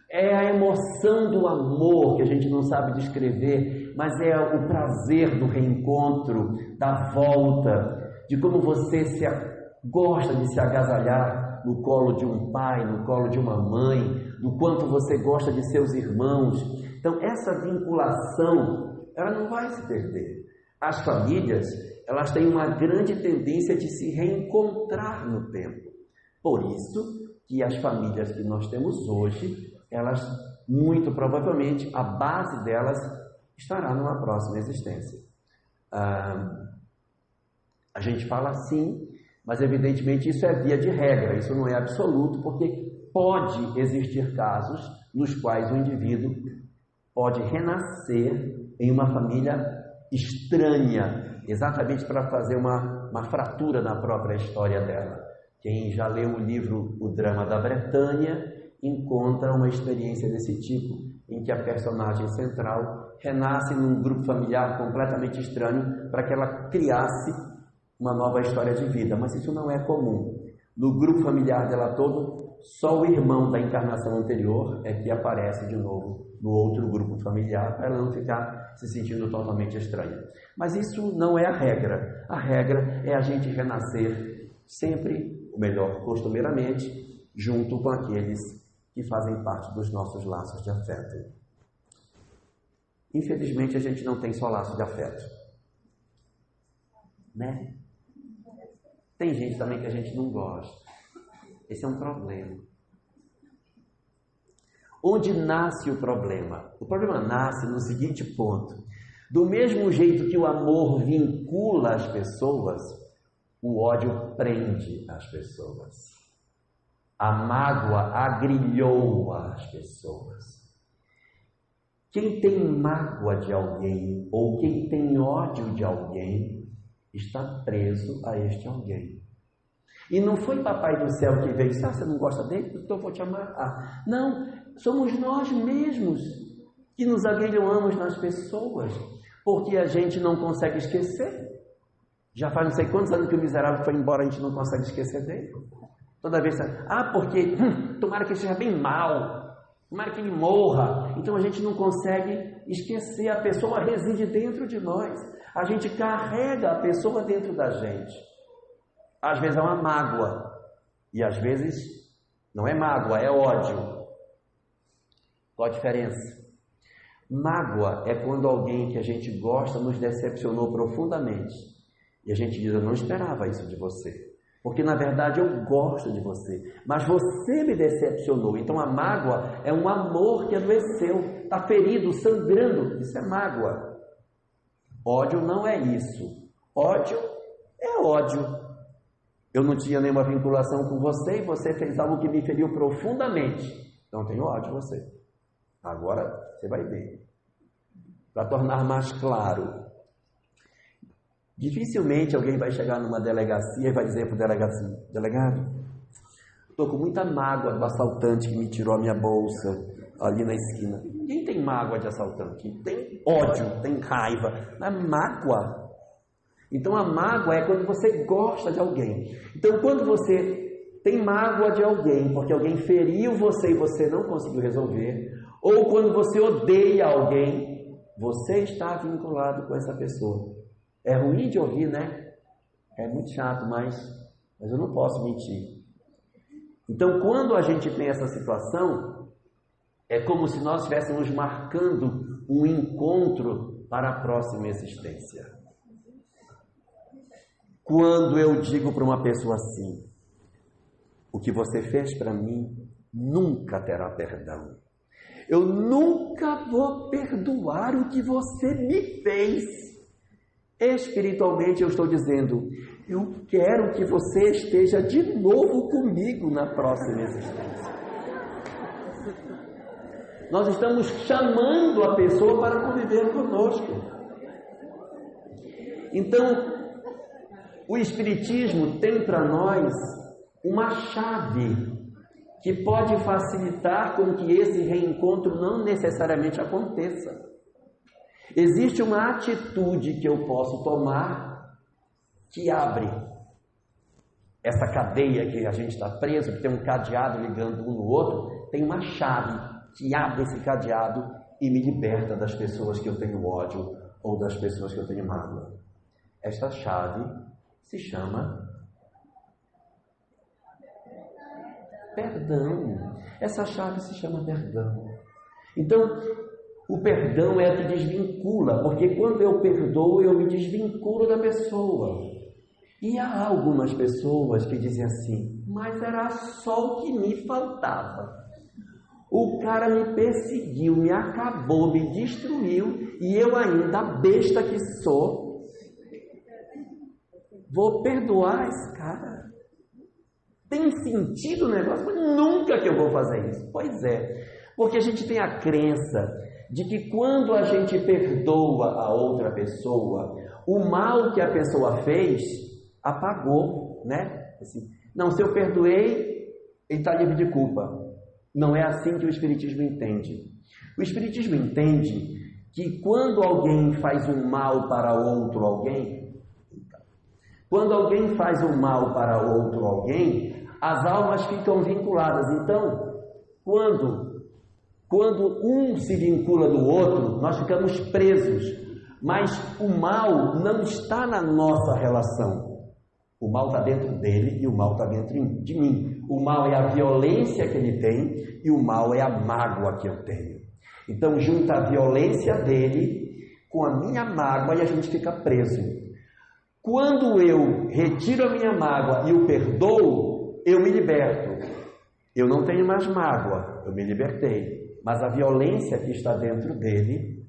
É a emoção do amor que a gente não sabe descrever, mas é o prazer do reencontro, da volta, de como você gosta de se agasalhar no colo de um pai, no colo de uma mãe, do quanto você gosta de seus irmãos. Então, essa vinculação, ela não vai se perder. As famílias, elas têm uma grande tendência de se reencontrar no tempo. Por isso que as famílias que nós temos hoje, elas, muito provavelmente, a base delas estará numa próxima existência. A gente fala assim, mas evidentemente isso é via de regra, isso não é absoluto, porque pode existir casos nos quais o indivíduo pode renascer em uma família estranha, exatamente para fazer uma fratura na própria história dela. Quem já leu o livro O Drama da Bretanha encontra uma experiência desse tipo, em que a personagem central renasce num grupo familiar completamente estranho para que ela criasse uma nova história de vida. Mas isso não é comum. No grupo familiar dela todo, só o irmão da encarnação anterior é que aparece de novo no outro grupo familiar, para ela não ficar se sentindo totalmente estranha. Mas isso não é a regra. A regra é a gente renascer sempre, ou melhor, costumeiramente, junto com aqueles que fazem parte dos nossos laços de afeto. Infelizmente, a gente não tem só laço de afeto, né? Tem gente também que a gente não gosta. Esse é um problema. Onde nasce o problema? O problema nasce no seguinte ponto: do mesmo jeito que o amor vincula as pessoas, o ódio prende as pessoas. A mágoa agrilhoa as pessoas. Quem tem mágoa de alguém ou quem tem ódio de alguém está preso a este alguém. E não foi Papai do Céu que veio e disse: você não gosta dele? Então eu vou te amarrar. Não, somos nós mesmos que nos aguilhoamos nas pessoas, porque a gente não consegue esquecer. Já faz não sei quantos anos que o miserável foi embora, a gente não consegue esquecer dele. Toda vez, porque tomara que ele seja bem mal, tomara que ele morra. Então a gente não consegue esquecer, a pessoa reside dentro de nós, a gente carrega a pessoa dentro da gente. Às vezes é uma mágoa, e às vezes não é mágoa, é ódio. Qual a diferença? Mágoa é quando alguém que a gente gosta nos decepcionou profundamente, e a gente diz: eu não esperava isso de você, porque na verdade eu gosto de você, mas você me decepcionou. Então a mágoa é um amor que adoeceu, está ferido, sangrando, isso é mágoa. Ódio não é isso. Ódio é ódio. Eu não tinha nenhuma vinculação com você e você fez algo que me feriu profundamente, então eu tenho ódio de você. Agora você vai ver. Para tornar mais claro, dificilmente alguém vai chegar numa delegacia e vai dizer para o delegado assim: delegado, estou com muita mágoa do assaltante que me tirou a minha bolsa ali na esquina. Ninguém tem mágoa de assaltante, tem ódio, tem raiva, não é mágoa. Então a mágoa é quando você gosta de alguém. Então quando você tem mágoa de alguém porque alguém feriu você e você não conseguiu resolver, ou quando você odeia alguém, você está vinculado com essa pessoa. É ruim de ouvir, né? É muito chato, mas eu não posso mentir. Então quando a gente tem essa situação, é como se nós estivéssemos marcando um encontro para a próxima existência. Quando eu digo para uma pessoa assim: o que você fez para mim nunca terá perdão. Eu nunca vou perdoar o que você me fez. Espiritualmente eu estou dizendo: eu quero que você esteja de novo comigo na próxima existência. Nós estamos chamando a pessoa para conviver conosco. Então, o Espiritismo tem para nós uma chave que pode facilitar com que esse reencontro não necessariamente aconteça. Existe uma atitude que eu posso tomar que abre essa cadeia que a gente está preso, que tem um cadeado ligando um no outro, tem uma chave que abre esse cadeado e me liberta das pessoas que eu tenho ódio ou das pessoas que eu tenho mágoa. Esta chave se chama perdão. Essa chave se chama perdão. Então, o perdão é o que desvincula, porque quando eu perdoo, eu me desvinculo da pessoa. E há algumas pessoas que dizem assim: mas era só o que me faltava. O cara me perseguiu, me acabou, me destruiu, e eu ainda, besta que sou, vou perdoar esse cara? Tem sentido o negócio? Mas nunca que eu vou fazer isso. Pois é, porque a gente tem a crença de que quando a gente perdoa a outra pessoa, o mal que a pessoa fez apagou, né? Assim, não, se eu perdoei, ele está livre de culpa. Não é assim que o Espiritismo entende. O Espiritismo entende que quando alguém faz um mal para outro alguém, quando alguém faz um mal para outro alguém, as almas ficam vinculadas. Então, quando um se vincula do outro, nós ficamos presos. Mas o mal não está na nossa relação. O mal está dentro dele e o mal está dentro de mim. O mal é a violência que ele tem e o mal é a mágoa que eu tenho. Então junta a violência dele com a minha mágoa e a gente fica preso. Quando eu retiro a minha mágoa e o perdoo, eu me liberto. Eu não tenho mais mágoa, eu me libertei. Mas a violência que está dentro dele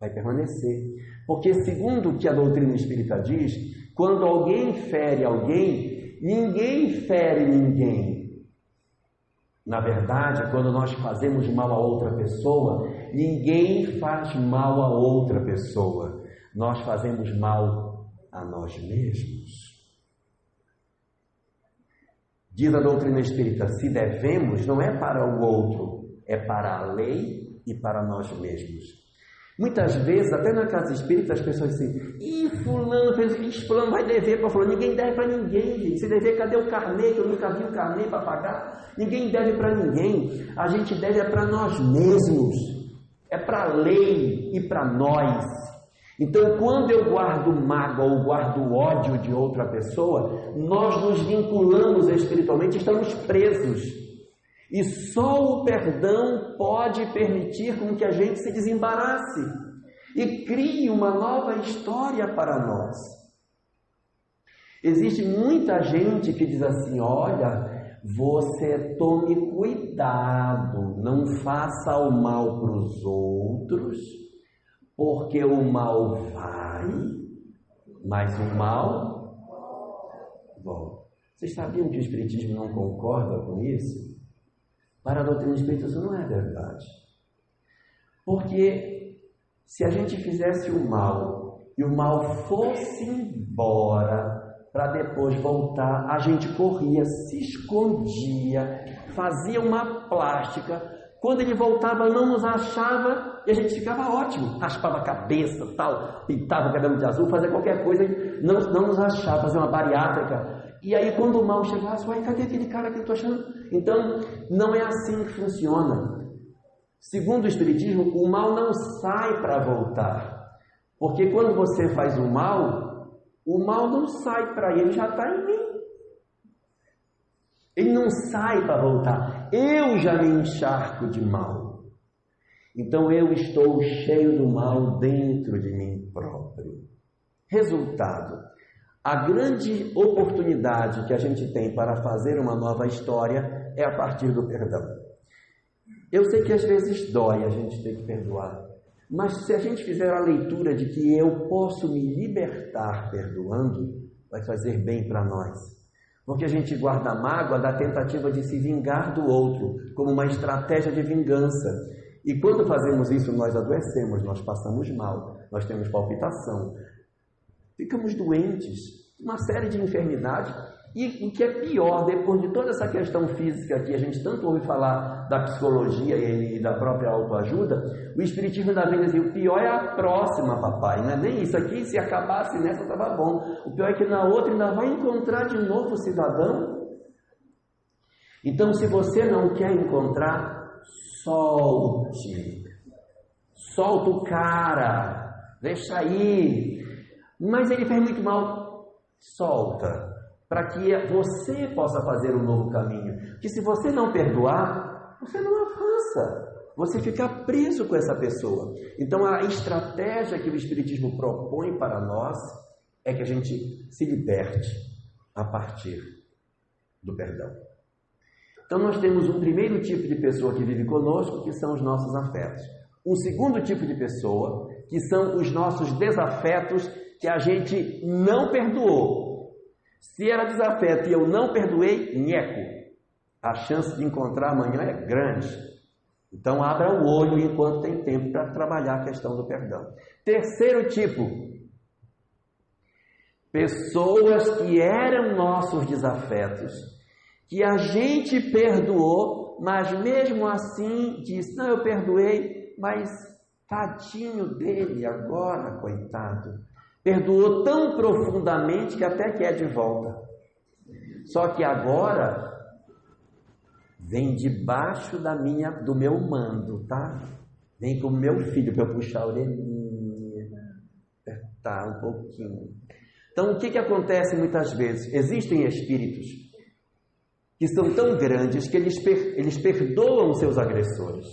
vai permanecer. Porque segundo o que a doutrina espírita diz, quando alguém fere alguém, ninguém fere ninguém. Na verdade, quando nós fazemos mal a outra pessoa, ninguém faz mal a outra pessoa. Nós fazemos mal a nós mesmos. Diz a doutrina espírita, se devemos, não é para o outro, é para a lei e para nós mesmos. Muitas vezes, até na casa espírita, as pessoas dizem, fulano fez isso, fulano vai dever para fulano. Ninguém deve para ninguém, gente. Se dever, cadê o carnê? Eu nunca vi o carnê para pagar. Ninguém deve para ninguém. A gente deve para nós mesmos. É para a lei e para nós. Então, quando eu guardo mágoa ou guardo ódio de outra pessoa, nós nos vinculamos espiritualmente, estamos presos. E só o perdão pode permitir com que a gente se desembarace e crie uma nova história para nós. Existe muita gente que diz assim, olha, você tome cuidado, não faça o mal para os outros, porque o mal vai, mas o mal volta. Vocês sabiam que o Espiritismo não concorda com isso? Para a doutrina espírita isso não é verdade. Porque se a gente fizesse o mal e o mal fosse embora para depois voltar, a gente corria, se escondia, fazia uma plástica. Quando ele voltava, não nos achava e a gente ficava ótimo. Raspava a cabeça, tal, pintava o cabelo de azul, fazia qualquer coisa, não nos achava, fazia uma bariátrica. E aí quando o mal chegasse, cadê aquele cara que eu estou achando? Então, não é assim que funciona. Segundo o Espiritismo, o mal não sai para voltar. Porque quando você faz o mal não sai para ele, já está em mim. Ele não sai para voltar. Eu já me encharco de mal. Então eu estou cheio do mal dentro de mim próprio. Resultado. A grande oportunidade que a gente tem para fazer uma nova história é a partir do perdão. Eu sei que às vezes dói a gente ter que perdoar, mas se a gente fizer a leitura de que eu posso me libertar perdoando, vai fazer bem para nós. Porque a gente guarda a mágoa da tentativa de se vingar do outro, como uma estratégia de vingança. E quando fazemos isso, nós adoecemos, nós passamos mal, nós temos palpitação, ficamos doentes, uma série de enfermidades. E o que é pior, depois de toda essa questão física que a gente tanto ouve falar da psicologia e da própria autoajuda, o Espiritismo ainda vem dizer, o pior é a próxima, papai, não é nem isso aqui, se acabasse nessa estava bom. O pior é que na outra ainda vai encontrar de novo o cidadão. Então, se você não quer encontrar, solte o cara, deixa aí. Mas ele fez muito mal, solta, para que você possa fazer um novo caminho. Porque se você não perdoar, você não avança, você fica preso com essa pessoa. Então a estratégia que o Espiritismo propõe para nós é que a gente se liberte a partir do perdão. Então nós temos um primeiro tipo de pessoa que vive conosco, que são os nossos afetos. Um segundo tipo de pessoa, que são os nossos desafetos, que a gente não perdoou. Se era desafeto e eu não perdoei, nheco. A chance de encontrar amanhã é grande. Então abra o olho enquanto tem tempo para trabalhar a questão do perdão. Terceiro tipo, pessoas que eram nossos desafetos, que a gente perdoou, mas mesmo assim disse, não, eu perdoei, mas tadinho dele agora, coitado. Perdoou tão profundamente que até quer de volta. Só que agora vem debaixo do meu mando, tá? Vem com o meu filho para eu puxar a orelhinha, apertar um pouquinho. Então, o que acontece muitas vezes? Existem espíritos que são tão grandes que eles perdoam seus agressores.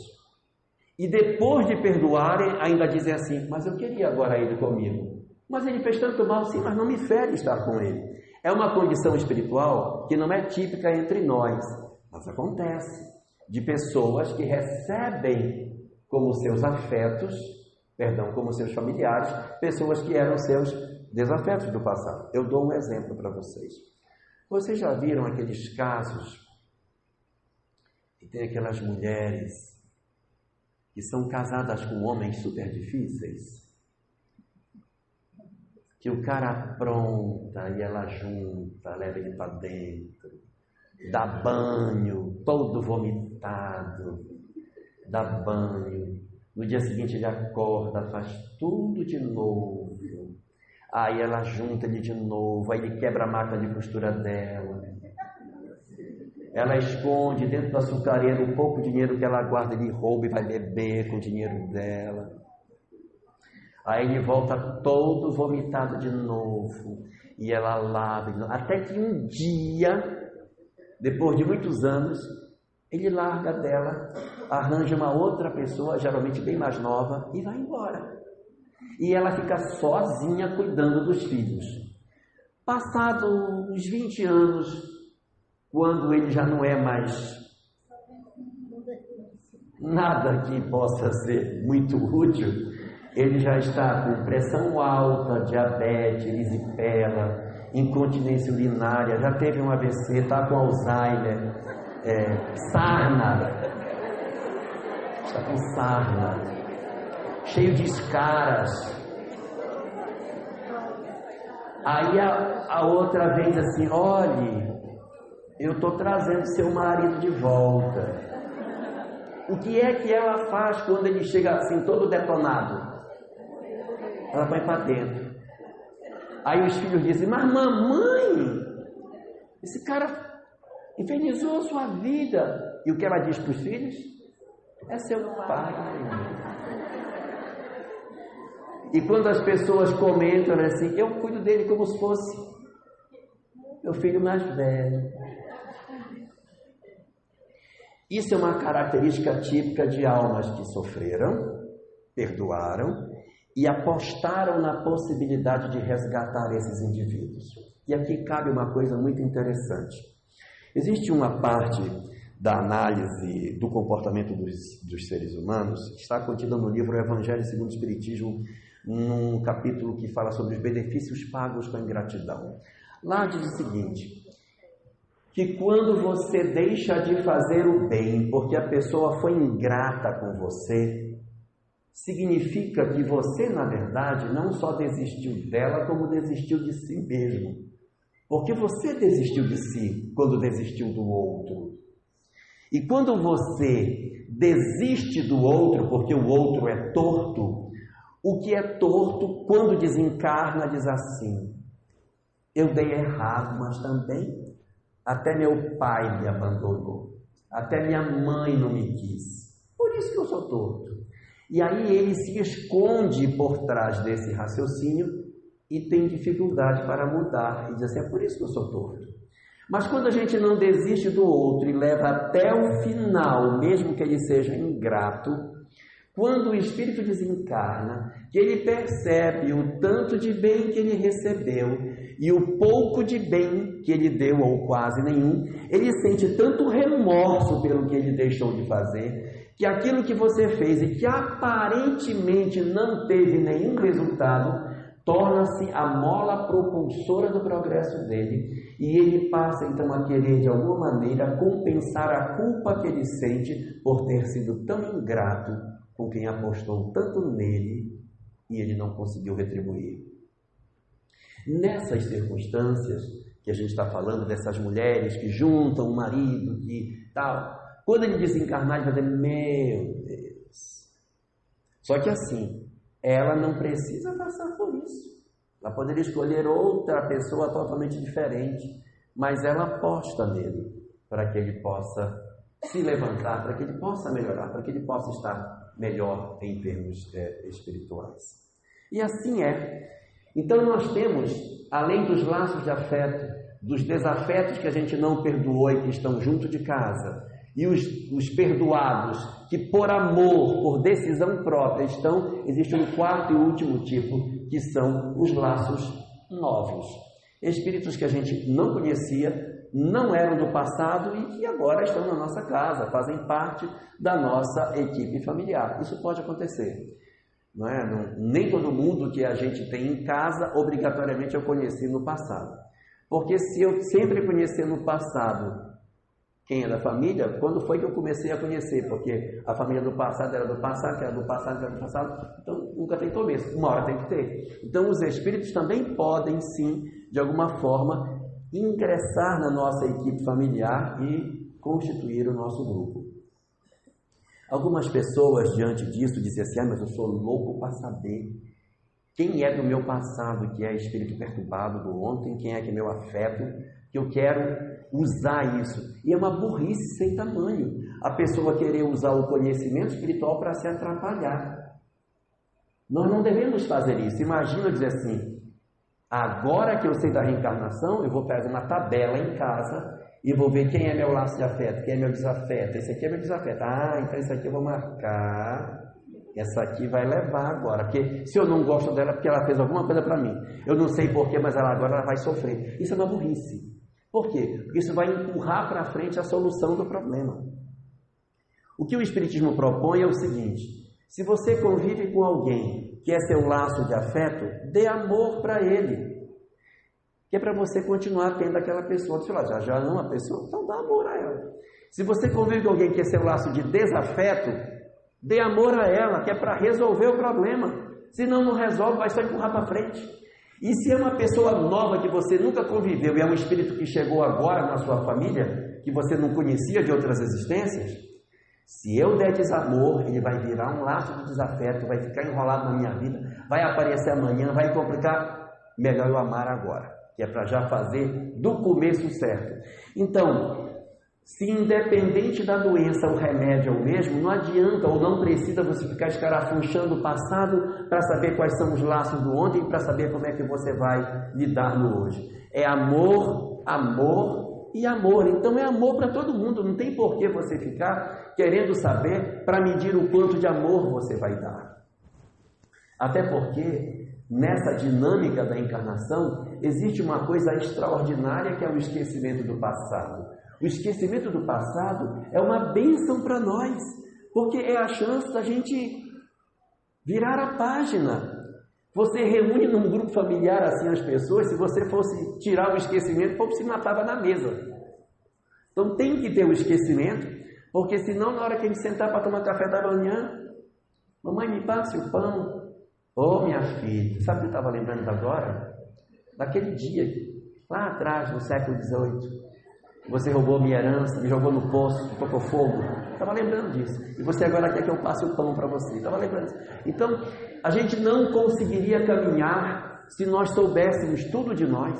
E depois de perdoarem, ainda dizem assim, mas eu queria agora ele comigo. Mas ele fez tanto mal, sim, mas não me fere estar com ele. É uma condição espiritual que não é típica entre nós, mas acontece. De pessoas que recebem como seus afetos, como seus familiares, pessoas que eram seus desafetos do passado. Eu dou um exemplo para vocês. Vocês já viram aqueles casos que tem aquelas mulheres que são casadas com homens super difíceis, que o cara apronta e ela junta, leva ele para dentro, dá banho, todo vomitado, dá banho, no dia seguinte ele acorda, faz tudo de novo, aí ela junta ele de novo, aí ele quebra a máquina de costura dela, ela esconde dentro do açucareiro o pouco dinheiro que ela guarda, ele rouba e vai beber com o dinheiro dela. Aí ele volta todo vomitado de novo, e ela lava de novo, até que um dia, depois de muitos anos, ele larga dela, arranja uma outra pessoa, geralmente bem mais nova, e vai embora. E ela fica sozinha cuidando dos filhos. Passado uns 20 anos, quando ele já não é mais nada que possa ser muito útil, ele já está com pressão alta, diabetes, erisipela, incontinência urinária, já teve um AVC, está com Alzheimer, sarna, está com sarna, cheio de escaras. Aí a outra vez assim, olhe, eu estou trazendo seu marido de volta. O que é que ela faz quando ele chega assim todo detonado? Ela vai para dentro. Aí os filhos dizem, mas mamãe, esse cara infernizou a sua vida. E o que ela diz para os filhos? É seu pai. E quando as pessoas comentam assim, eu cuido dele como se fosse meu filho mais velho. Isso é uma característica típica de almas que sofreram, perdoaram e apostaram na possibilidade de resgatar esses indivíduos. E aqui cabe uma coisa muito interessante. Existe uma parte da análise do comportamento dos seres humanos que está contida no livro Evangelho segundo o Espiritismo, num capítulo que fala sobre os benefícios pagos com a ingratidão. Lá diz o seguinte, que quando você deixa de fazer o bem porque a pessoa foi ingrata com você, significa que você, na verdade, não só desistiu dela, como desistiu de si mesmo. Porque você desistiu de si quando desistiu do outro. E quando você desiste do outro porque o outro é torto, o que é torto, quando desencarna, diz assim, eu dei errado, mas também até meu pai me abandonou, até minha mãe não me quis, por isso que eu sou torto. E aí ele se esconde por trás desse raciocínio e tem dificuldade para mudar, e diz assim, é por isso que eu sou torto. Mas quando a gente não desiste do outro e leva até o final, mesmo que ele seja ingrato, quando o espírito desencarna, que ele percebe o tanto de bem que ele recebeu e o pouco de bem que ele deu, ou quase nenhum, ele sente tanto remorso pelo que ele deixou de fazer, que aquilo que você fez e que aparentemente não teve nenhum resultado, torna-se a mola propulsora do progresso dele, e ele passa então a querer de alguma maneira compensar a culpa que ele sente por ter sido tão ingrato com quem apostou tanto nele e ele não conseguiu retribuir. Nessas circunstâncias que a gente está falando, dessas mulheres que juntam o marido e tal, quando ele desencarnar, ele vai dizer, meu Deus. Só que assim, ela não precisa passar por isso. Ela poderia escolher outra pessoa totalmente diferente, mas ela aposta nele para que ele possa se levantar, para que ele possa melhorar, para que ele possa estar melhor em termos espirituais. E assim é. Então nós temos, além dos laços de afeto, dos desafetos que a gente não perdoou e que estão junto de casa, e os perdoados que por amor, por decisão própria estão, existe um quarto e último tipo, que são os laços novos. Espíritos que a gente não conhecia, não eram do passado e que agora estão na nossa casa, fazem parte da nossa equipe familiar. Isso pode acontecer. Não é? Nem todo mundo que a gente tem em casa, obrigatoriamente eu conheci no passado. Porque se eu sempre conhecer no passado Quem é da família, quando foi que eu comecei a conhecer? Porque a família do passado era do passado, que era do passado, que era do passado. Então, nunca tem começo. Uma hora tem que ter. Então, os espíritos também podem, sim, de alguma forma, ingressar na nossa equipe familiar e constituir o nosso grupo. Algumas pessoas, diante disso, dizem assim, mas eu sou louco para saber quem é do meu passado, que é espírito perturbado do ontem, quem é que é meu afeto, que eu quero usar isso. E é uma burrice sem tamanho a pessoa querer usar o conhecimento espiritual para se atrapalhar. Nós não devemos fazer isso. Imagina dizer assim, agora que eu sei da reencarnação, eu vou fazer uma tabela em casa e vou ver quem é meu laço de afeto, quem é meu desafeto. Esse aqui é meu desafeto. Então esse aqui eu vou marcar. Essa aqui vai levar agora, porque se eu não gosto dela, porque ela fez alguma coisa para mim. Eu não sei porquê, mas agora ela vai sofrer. Isso é uma burrice. Por quê? Porque isso vai empurrar para frente a solução do problema. O que o Espiritismo propõe é o seguinte: se você convive com alguém que é seu laço de afeto, dê amor para ele. Que é para você continuar tendo aquela pessoa. Você fala, já ama a pessoa? Então dá amor a ela. Se você convive com alguém que é seu laço de desafeto, dê amor a ela, que é para resolver o problema. Se não resolve, vai só empurrar para frente. E se é uma pessoa nova que você nunca conviveu e é um espírito que chegou agora na sua família, que você não conhecia de outras existências, se eu der desamor, ele vai virar um laço de desafeto, vai ficar enrolado na minha vida, vai aparecer amanhã, vai complicar. Melhor eu amar agora, que é para já fazer do começo certo. Então, se independente da doença o remédio é o mesmo, não adianta ou não precisa você ficar escarafunchando o passado para saber quais são os laços do ontem, para saber como é que você vai lidar no hoje. É amor, amor e amor. Então é amor para todo mundo, não tem por que você ficar querendo saber para medir o quanto de amor você vai dar. Até porque nessa dinâmica da encarnação existe uma coisa extraordinária que é o esquecimento do passado. O esquecimento do passado é uma bênção para nós, porque é a chance da gente virar a página. Você reúne num grupo familiar assim as pessoas, se você fosse tirar o esquecimento, o povo se matava na mesa. Então tem que ter o esquecimento, porque senão na hora que ele sentar para tomar café da manhã, mamãe me passe o pão. Ô minha filha, sabe o que eu estava lembrando agora? Daquele dia, lá atrás, no século XVIII. Você roubou minha herança, me jogou no poço, tocou fogo. Estava lembrando disso. E você agora quer que eu passe o pão para você. Estava lembrando disso. Então, a gente não conseguiria caminhar se nós soubéssemos tudo de nós.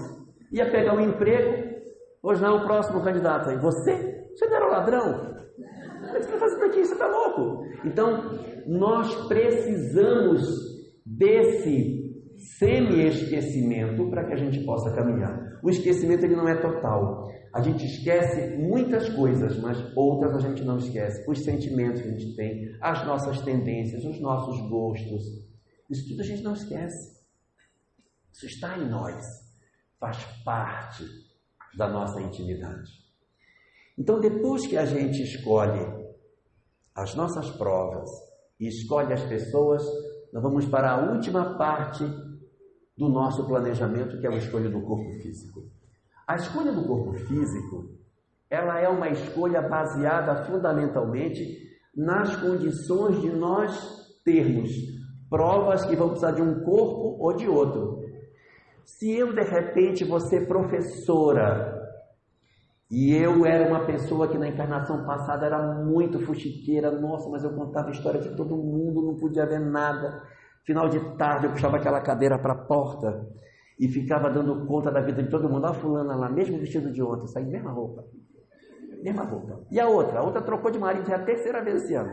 Ia pegar um emprego. Hoje não é o próximo candidato aí. Você não era um ladrão? O que você está fazendo aqui? Você está louco? Então, nós precisamos desse semi-esquecimento para que a gente possa caminhar. O esquecimento ele não é total. A gente esquece muitas coisas, mas outras a gente não esquece. Os sentimentos que a gente tem, as nossas tendências, os nossos gostos. Isso tudo a gente não esquece. Isso está em nós. Faz parte da nossa intimidade. Então, depois que a gente escolhe as nossas provas e escolhe as pessoas, nós vamos para a última parte do nosso planejamento, que é a escolha do corpo físico. A escolha do corpo físico, ela é uma escolha baseada fundamentalmente nas condições de nós termos provas que vão precisar de um corpo ou de outro. Se eu, de repente, vou ser professora, e eu era uma pessoa que na encarnação passada era muito fuxiqueira, nossa, mas eu contava a história de todo mundo, não podia ver nada. Final de tarde eu puxava aquela cadeira para a porta e ficava dando conta da vida de todo mundo. Olha a fulana lá, mesmo vestido de ontem, saí mesma roupa. E a outra trocou de marido, já é a terceira vez esse ano.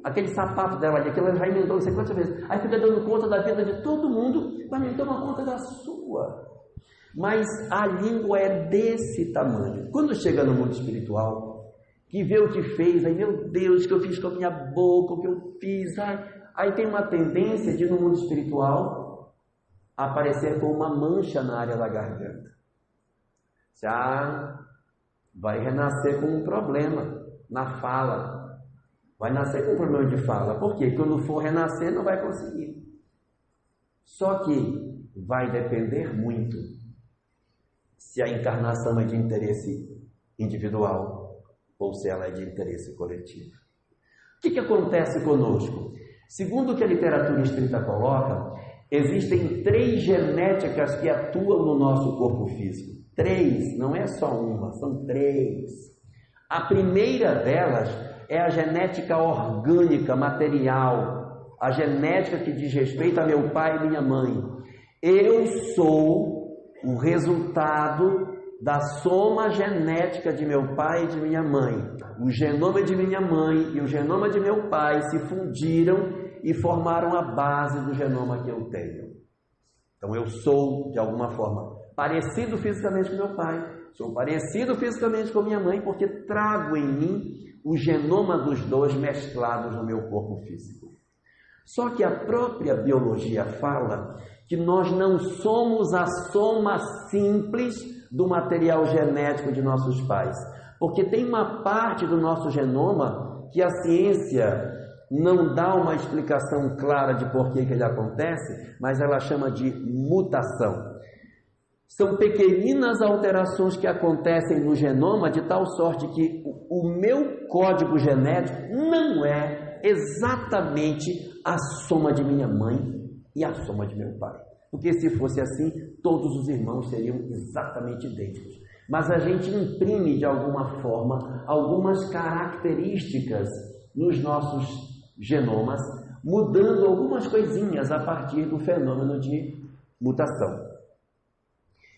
Aquele sapato dela ali, aquilo ela já emendou não sei quantas vezes. Aí fica dando conta da vida de todo mundo, mas não toma conta da sua. Mas a língua é desse tamanho. Quando chega no mundo espiritual, que vê o que fez, aí, meu Deus, o que eu fiz com a minha boca, o que eu fiz, aí tem uma tendência de, no mundo espiritual, aparecer com uma mancha na área da garganta. Já vai renascer com um problema na fala. Vai nascer com um problema de fala. Por quê? Quando for renascer, não vai conseguir. Só que vai depender muito se a encarnação é de interesse individual ou se ela é de interesse coletivo. O que acontece conosco? Segundo o que a literatura espírita coloca, existem 3 genéticas que atuam no nosso corpo físico. 3, não é só uma, são 3. A primeira delas é a genética orgânica, material, a genética que diz respeito a meu pai e minha mãe. Eu sou o resultado da soma genética de meu pai e de minha mãe. O genoma de minha mãe e o genoma de meu pai se fundiram e formaram a base do genoma que eu tenho. Então eu sou, de alguma forma, parecido fisicamente com meu pai, sou parecido fisicamente com minha mãe, porque trago em mim o genoma dos dois mesclados no meu corpo físico. Só que a própria biologia fala que nós não somos a soma simples do material genético de nossos pais, porque tem uma parte do nosso genoma que a ciência não dá uma explicação clara de por que ele acontece, mas ela chama de mutação. São pequeninas alterações que acontecem no genoma de tal sorte que o meu código genético não é exatamente a soma de minha mãe e a soma de meu pai. Porque se fosse assim, todos os irmãos seriam exatamente idênticos. Mas a gente imprime de alguma forma algumas características nos nossos genomas, mudando algumas coisinhas a partir do fenômeno de mutação.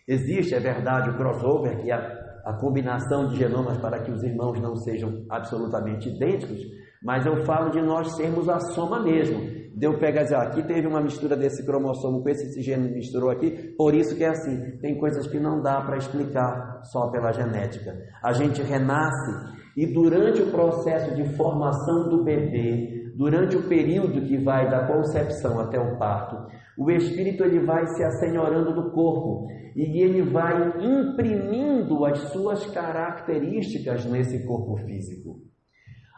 Existe, é verdade, o crossover, que é a combinação de genomas para que os irmãos não sejam absolutamente idênticos, mas eu falo de nós sermos a soma mesmo. Deu pegar e dizer, aqui teve uma mistura desse cromossomo com esse gene misturou aqui, por isso que é assim. Tem coisas que não dá para explicar só pela genética. A gente renasce e durante o processo de formação do bebê, durante o período que vai da concepção até o parto, o espírito ele vai se assenhorando do corpo e ele vai imprimindo as suas características nesse corpo físico.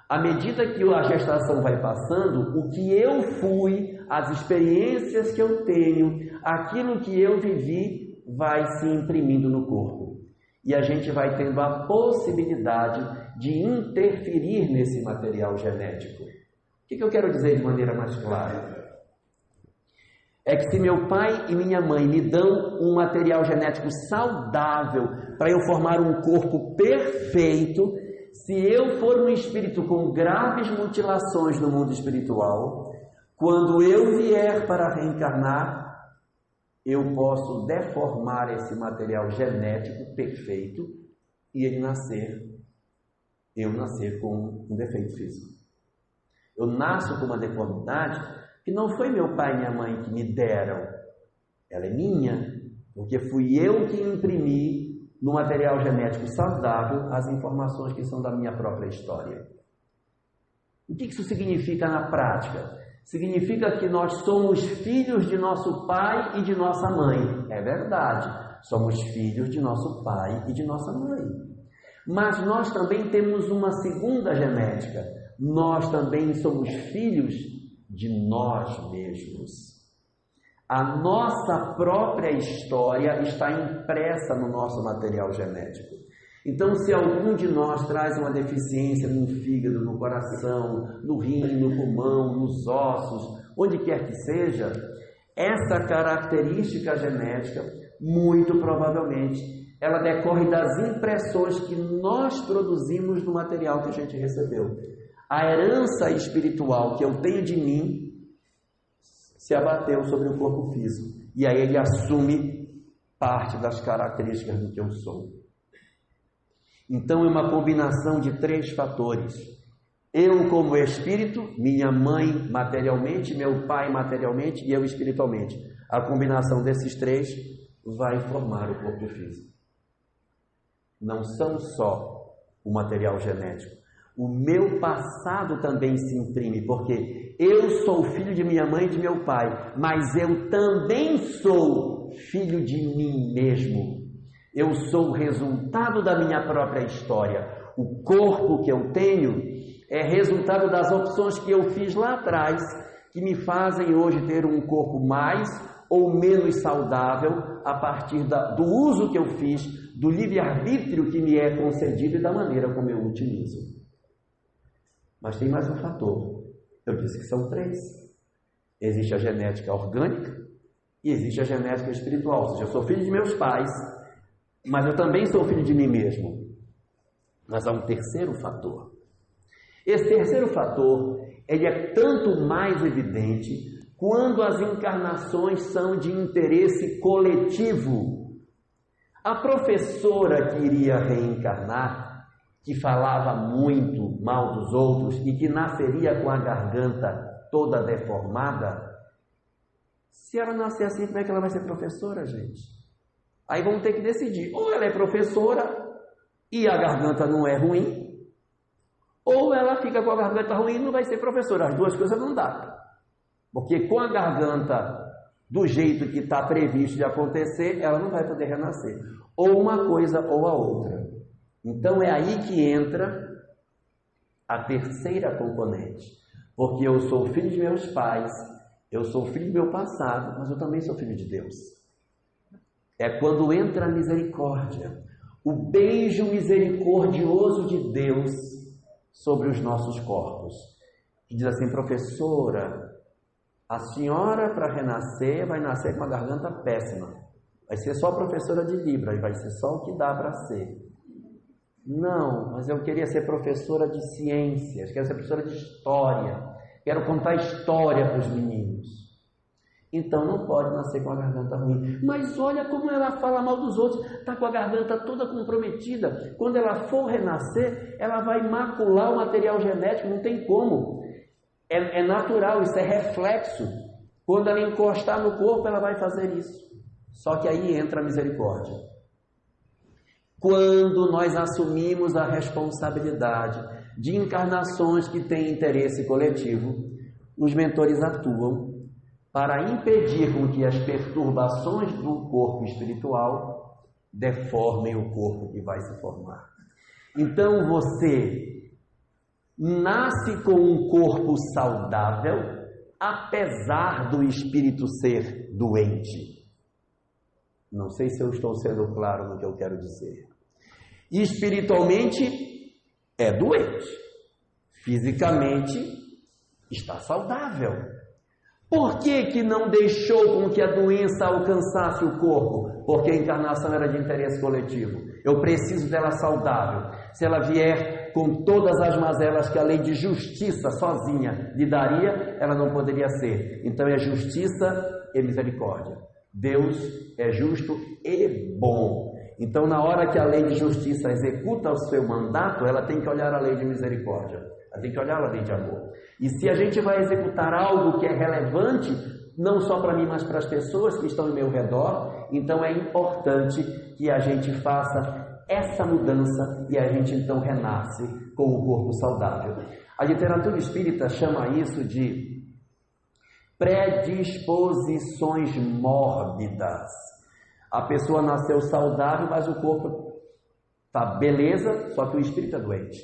À medida que a gestação vai passando, o que eu fui, as experiências que eu tenho, aquilo que eu vivi, vai se imprimindo no corpo. E a gente vai tendo a possibilidade de interferir nesse material genético. O que eu quero dizer de maneira mais clara? É que se meu pai e minha mãe me dão um material genético saudável para eu formar um corpo perfeito, se eu for um espírito com graves mutilações no mundo espiritual, quando eu vier para reencarnar, eu posso deformar esse material genético perfeito e eu nascer com um defeito físico. Eu nasço com uma deformidade que não foi meu pai e minha mãe que me deram, ela é minha, porque fui eu que imprimi no material genético saudável as informações que são da minha própria história. O que isso significa na prática? Significa que nós somos filhos de nosso pai e de nossa mãe. É verdade, somos filhos de nosso pai e de nossa mãe. Mas nós também temos uma segunda genética. Nós também somos filhos de nós mesmos. A nossa própria história está impressa no nosso material genético. Então, se algum de nós traz uma deficiência no fígado, no coração, no rim, no pulmão, nos ossos, onde quer que seja, essa característica genética, muito provavelmente, ela decorre das impressões que nós produzimos no material que a gente recebeu. A herança espiritual que eu tenho de mim se abateu sobre o corpo físico. E aí ele assume parte das características do que eu sou. Então é uma combinação de 3 fatores. Eu como espírito, minha mãe materialmente, meu pai materialmente e eu espiritualmente. A combinação desses 3 vai formar o corpo físico. Não são só o material genético. O meu passado também se imprime, porque eu sou filho de minha mãe e de meu pai, mas eu também sou filho de mim mesmo. Eu sou o resultado da minha própria história. O corpo que eu tenho é resultado das opções que eu fiz lá atrás, que me fazem hoje ter um corpo mais ou menos saudável a partir do uso que eu fiz, do livre-arbítrio que me é concedido e da maneira como eu utilizo. Mas tem mais um fator. Eu disse que são 3. Existe a genética orgânica e existe a genética espiritual. Ou seja, eu sou filho de meus pais, mas eu também sou filho de mim mesmo. Mas há um terceiro fator. Esse terceiro fator, ele é tanto mais evidente quando as encarnações são de interesse coletivo. A professora que iria reencarnar, que falava muito mal dos outros e que nasceria com a garganta toda deformada, se ela nascer assim, como é que ela vai ser professora, gente? Aí vamos ter que decidir, ou ela é professora e a garganta não é ruim, ou ela fica com a garganta ruim e não vai ser professora. As duas coisas não dá. Porque com a garganta do jeito que está previsto de acontecer, ela não vai poder renascer. Ou uma coisa ou a outra. Então é aí que entra a terceira componente. Porque eu sou filho de meus pais, eu sou filho do meu passado, mas eu também sou filho de Deus. É quando entra a misericórdia, o beijo misericordioso de Deus sobre os nossos corpos. Que diz assim: professora, a senhora, para renascer, vai nascer com uma garganta péssima. Vai ser só professora de Libra, e vai ser só o que dá para ser. Não, mas eu queria ser professora de ciências, quero ser professora de história, quero contar história para os meninos. Então não pode nascer com a garganta ruim. Mas olha como ela fala mal dos outros, está com a garganta toda comprometida. Quando ela for renascer, ela vai macular o material genético, não tem como. É natural, isso é reflexo. Quando ela encostar no corpo, ela vai fazer isso. Só que aí entra a misericórdia. Quando nós assumimos a responsabilidade de encarnações que têm interesse coletivo, os mentores atuam para impedir com que as perturbações do corpo espiritual deformem o corpo que vai se formar. Então você nasce com um corpo saudável, apesar do espírito ser doente. Não sei se eu estou sendo claro no que eu quero dizer. Espiritualmente é doente, fisicamente está saudável. Por que não deixou com que a doença alcançasse o corpo? Porque a encarnação era de interesse coletivo. Eu preciso dela saudável. Se ela vier com todas as mazelas que a lei de justiça sozinha lhe daria, ela não poderia ser. Então é justiça e misericórdia. Deus é justo e bom. Então na hora que a lei de justiça executa o seu mandato, ela tem que olhar a lei de misericórdia. Ela tem que olhar a lei de amor. E se a gente vai executar algo que é relevante, não só para mim, mas para as pessoas que estão ao meu redor, então é importante que a gente faça essa mudança e a gente então renasce com o corpo saudável. A literatura espírita chama isso de predisposições mórbidas. A pessoa nasceu saudável, mas o corpo está beleza, só que o espírito é doente.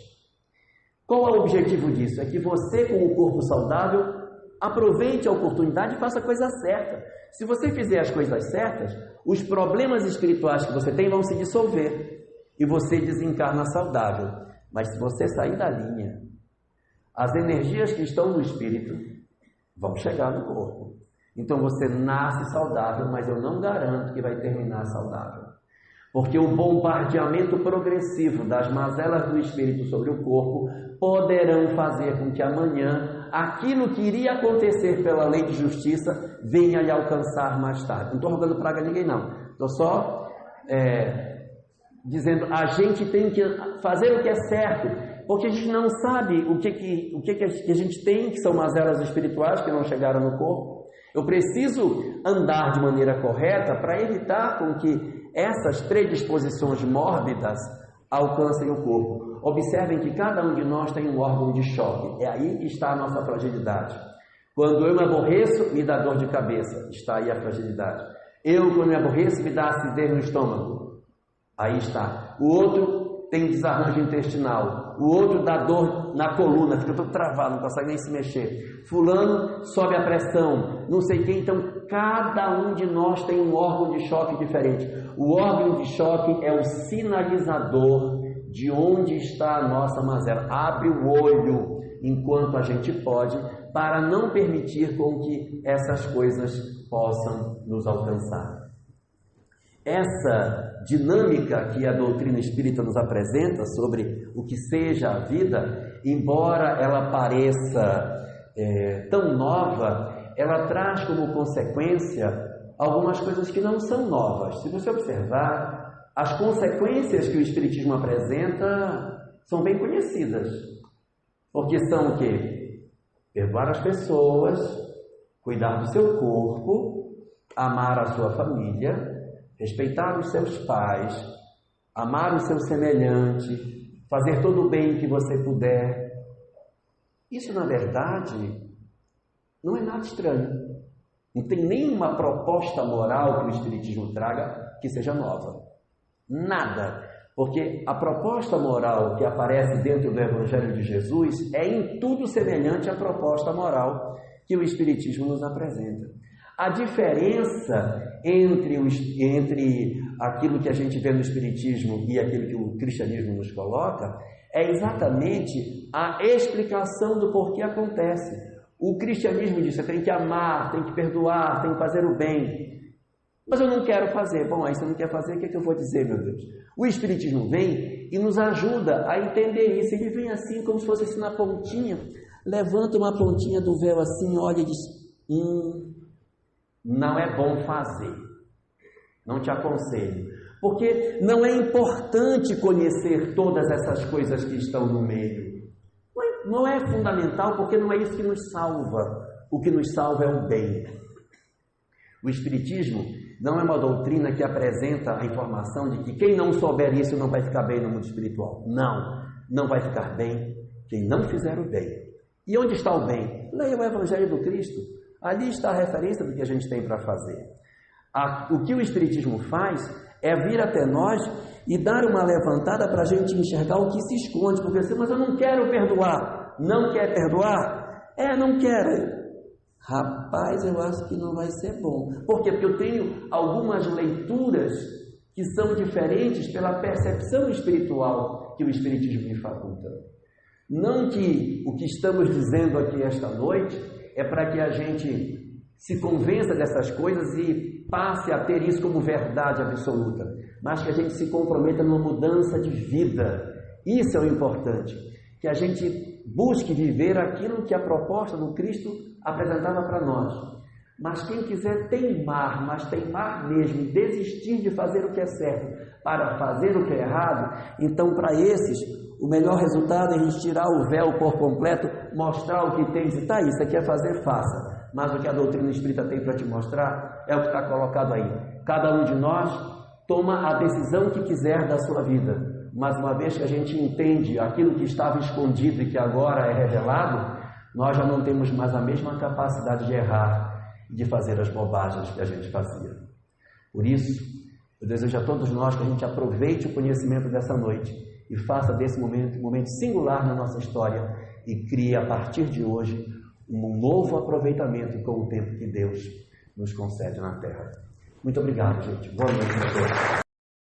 Qual é o objetivo disso? É que você, com o corpo saudável, aproveite a oportunidade e faça a coisa certa. Se você fizer as coisas certas, os problemas espirituais que você tem vão se dissolver e você desencarna saudável. Mas se você sair da linha, as energias que estão no espírito vão chegar no corpo. Então você nasce saudável, mas eu não garanto que vai terminar saudável. Porque o bombardeamento progressivo das mazelas do espírito sobre o corpo poderão fazer com que amanhã aquilo que iria acontecer pela lei de justiça venha lhe alcançar mais tarde. Não estou rogando praga a ninguém, não. Estou só dizendo, a gente tem que fazer o que é certo, porque a gente não sabe o que a gente tem, que são mazelas espirituais que não chegaram no corpo. Eu preciso andar de maneira correta para evitar com que essas predisposições mórbidas alcancem o corpo. Observem que cada um de nós tem um órgão de choque. É aí que está a nossa fragilidade. Quando eu me aborreço, me dá dor de cabeça. Está aí a fragilidade. Eu, quando me aborreço, me dá acidez no estômago. Aí está. O outro tem desarranjo intestinal. o outro dá dor na coluna, fica todo travado, não consegue nem se mexer. Fulano sobe a pressão, não sei quem. Então, cada um de nós tem um órgão de choque diferente. O órgão de choque é o sinalizador de onde está a nossa mazela. Abre o olho enquanto a gente pode, para não permitir com que essas coisas possam nos alcançar. Essa dinâmica que a doutrina espírita nos apresenta sobre o que seja a vida, embora ela pareça tão nova, ela traz como consequência algumas coisas que não são novas. Se você observar, as consequências que o Espiritismo apresenta são bem conhecidas, porque são o quê? Perdoar as pessoas, cuidar do seu corpo, amar a sua família, respeitar os seus pais, amar o seu semelhante, fazer todo o bem que você puder. Isso, na verdade, não é nada estranho. Não tem nenhuma proposta moral que o Espiritismo traga que seja nova. Nada. Porque a proposta moral que aparece dentro do Evangelho de Jesus é em tudo semelhante à proposta moral que o Espiritismo nos apresenta. A diferença entre aquilo que a gente vê no Espiritismo e aquilo que o cristianismo nos coloca é exatamente a explicação do porquê acontece. O cristianismo diz: você tem que amar, tem que perdoar, tem que fazer o bem. Mas eu não quero fazer. Bom, aí você não quer fazer, o que é que eu vou dizer, meu Deus? O Espiritismo vem e nos ajuda a entender isso. Ele vem assim, como se fosse assim na pontinha, levanta uma pontinha do véu assim, olha e diz: não é bom fazer, não te aconselho, porque não é importante conhecer todas essas coisas que estão no meio, não é fundamental, porque não é isso que nos salva. O que nos salva é o bem. O Espiritismo não é uma doutrina que apresenta a informação de que quem não souber isso não vai ficar bem no mundo espiritual. Não vai ficar bem quem não fizer o bem. E onde está o bem? Leia o Evangelho do Cristo. Ali está a referência do que a gente tem para fazer. O que o Espiritismo faz é vir até nós e dar uma levantada para a gente enxergar o que se esconde. Porque assim, mas eu não quero perdoar. Não quer perdoar? Não quero. Rapaz, eu acho que não vai ser bom. Por quê? Porque eu tenho algumas leituras que são diferentes pela percepção espiritual que o Espiritismo me faculta. Não que o que estamos dizendo aqui esta noite é para que a gente se convença dessas coisas e passe a ter isso como verdade absoluta, mas que a gente se comprometa numa mudança de vida. Isso é o importante, que a gente busque viver aquilo que a proposta do Cristo apresentava para nós. Mas quem quiser teimar, mas teimar mesmo, desistir de fazer o que é certo para fazer o que é errado, então para esses o melhor resultado é a gente tirar o véu por completo, mostrar o que tem e dizer: tá, isso aqui é fazer, faça. Mas o que a doutrina espírita tem para te mostrar é o que está colocado aí. Cada um de nós toma a decisão que quiser da sua vida. Mas uma vez que a gente entende aquilo que estava escondido e que agora é revelado, nós já não temos mais a mesma capacidade de errar e de fazer as bobagens que a gente fazia. Por isso, eu desejo a todos nós que a gente aproveite o conhecimento dessa noite e faça desse momento um momento singular na nossa história e crie a partir de hoje um novo aproveitamento com o tempo que Deus nos concede na Terra. Muito obrigado, gente. Boa noite a todos.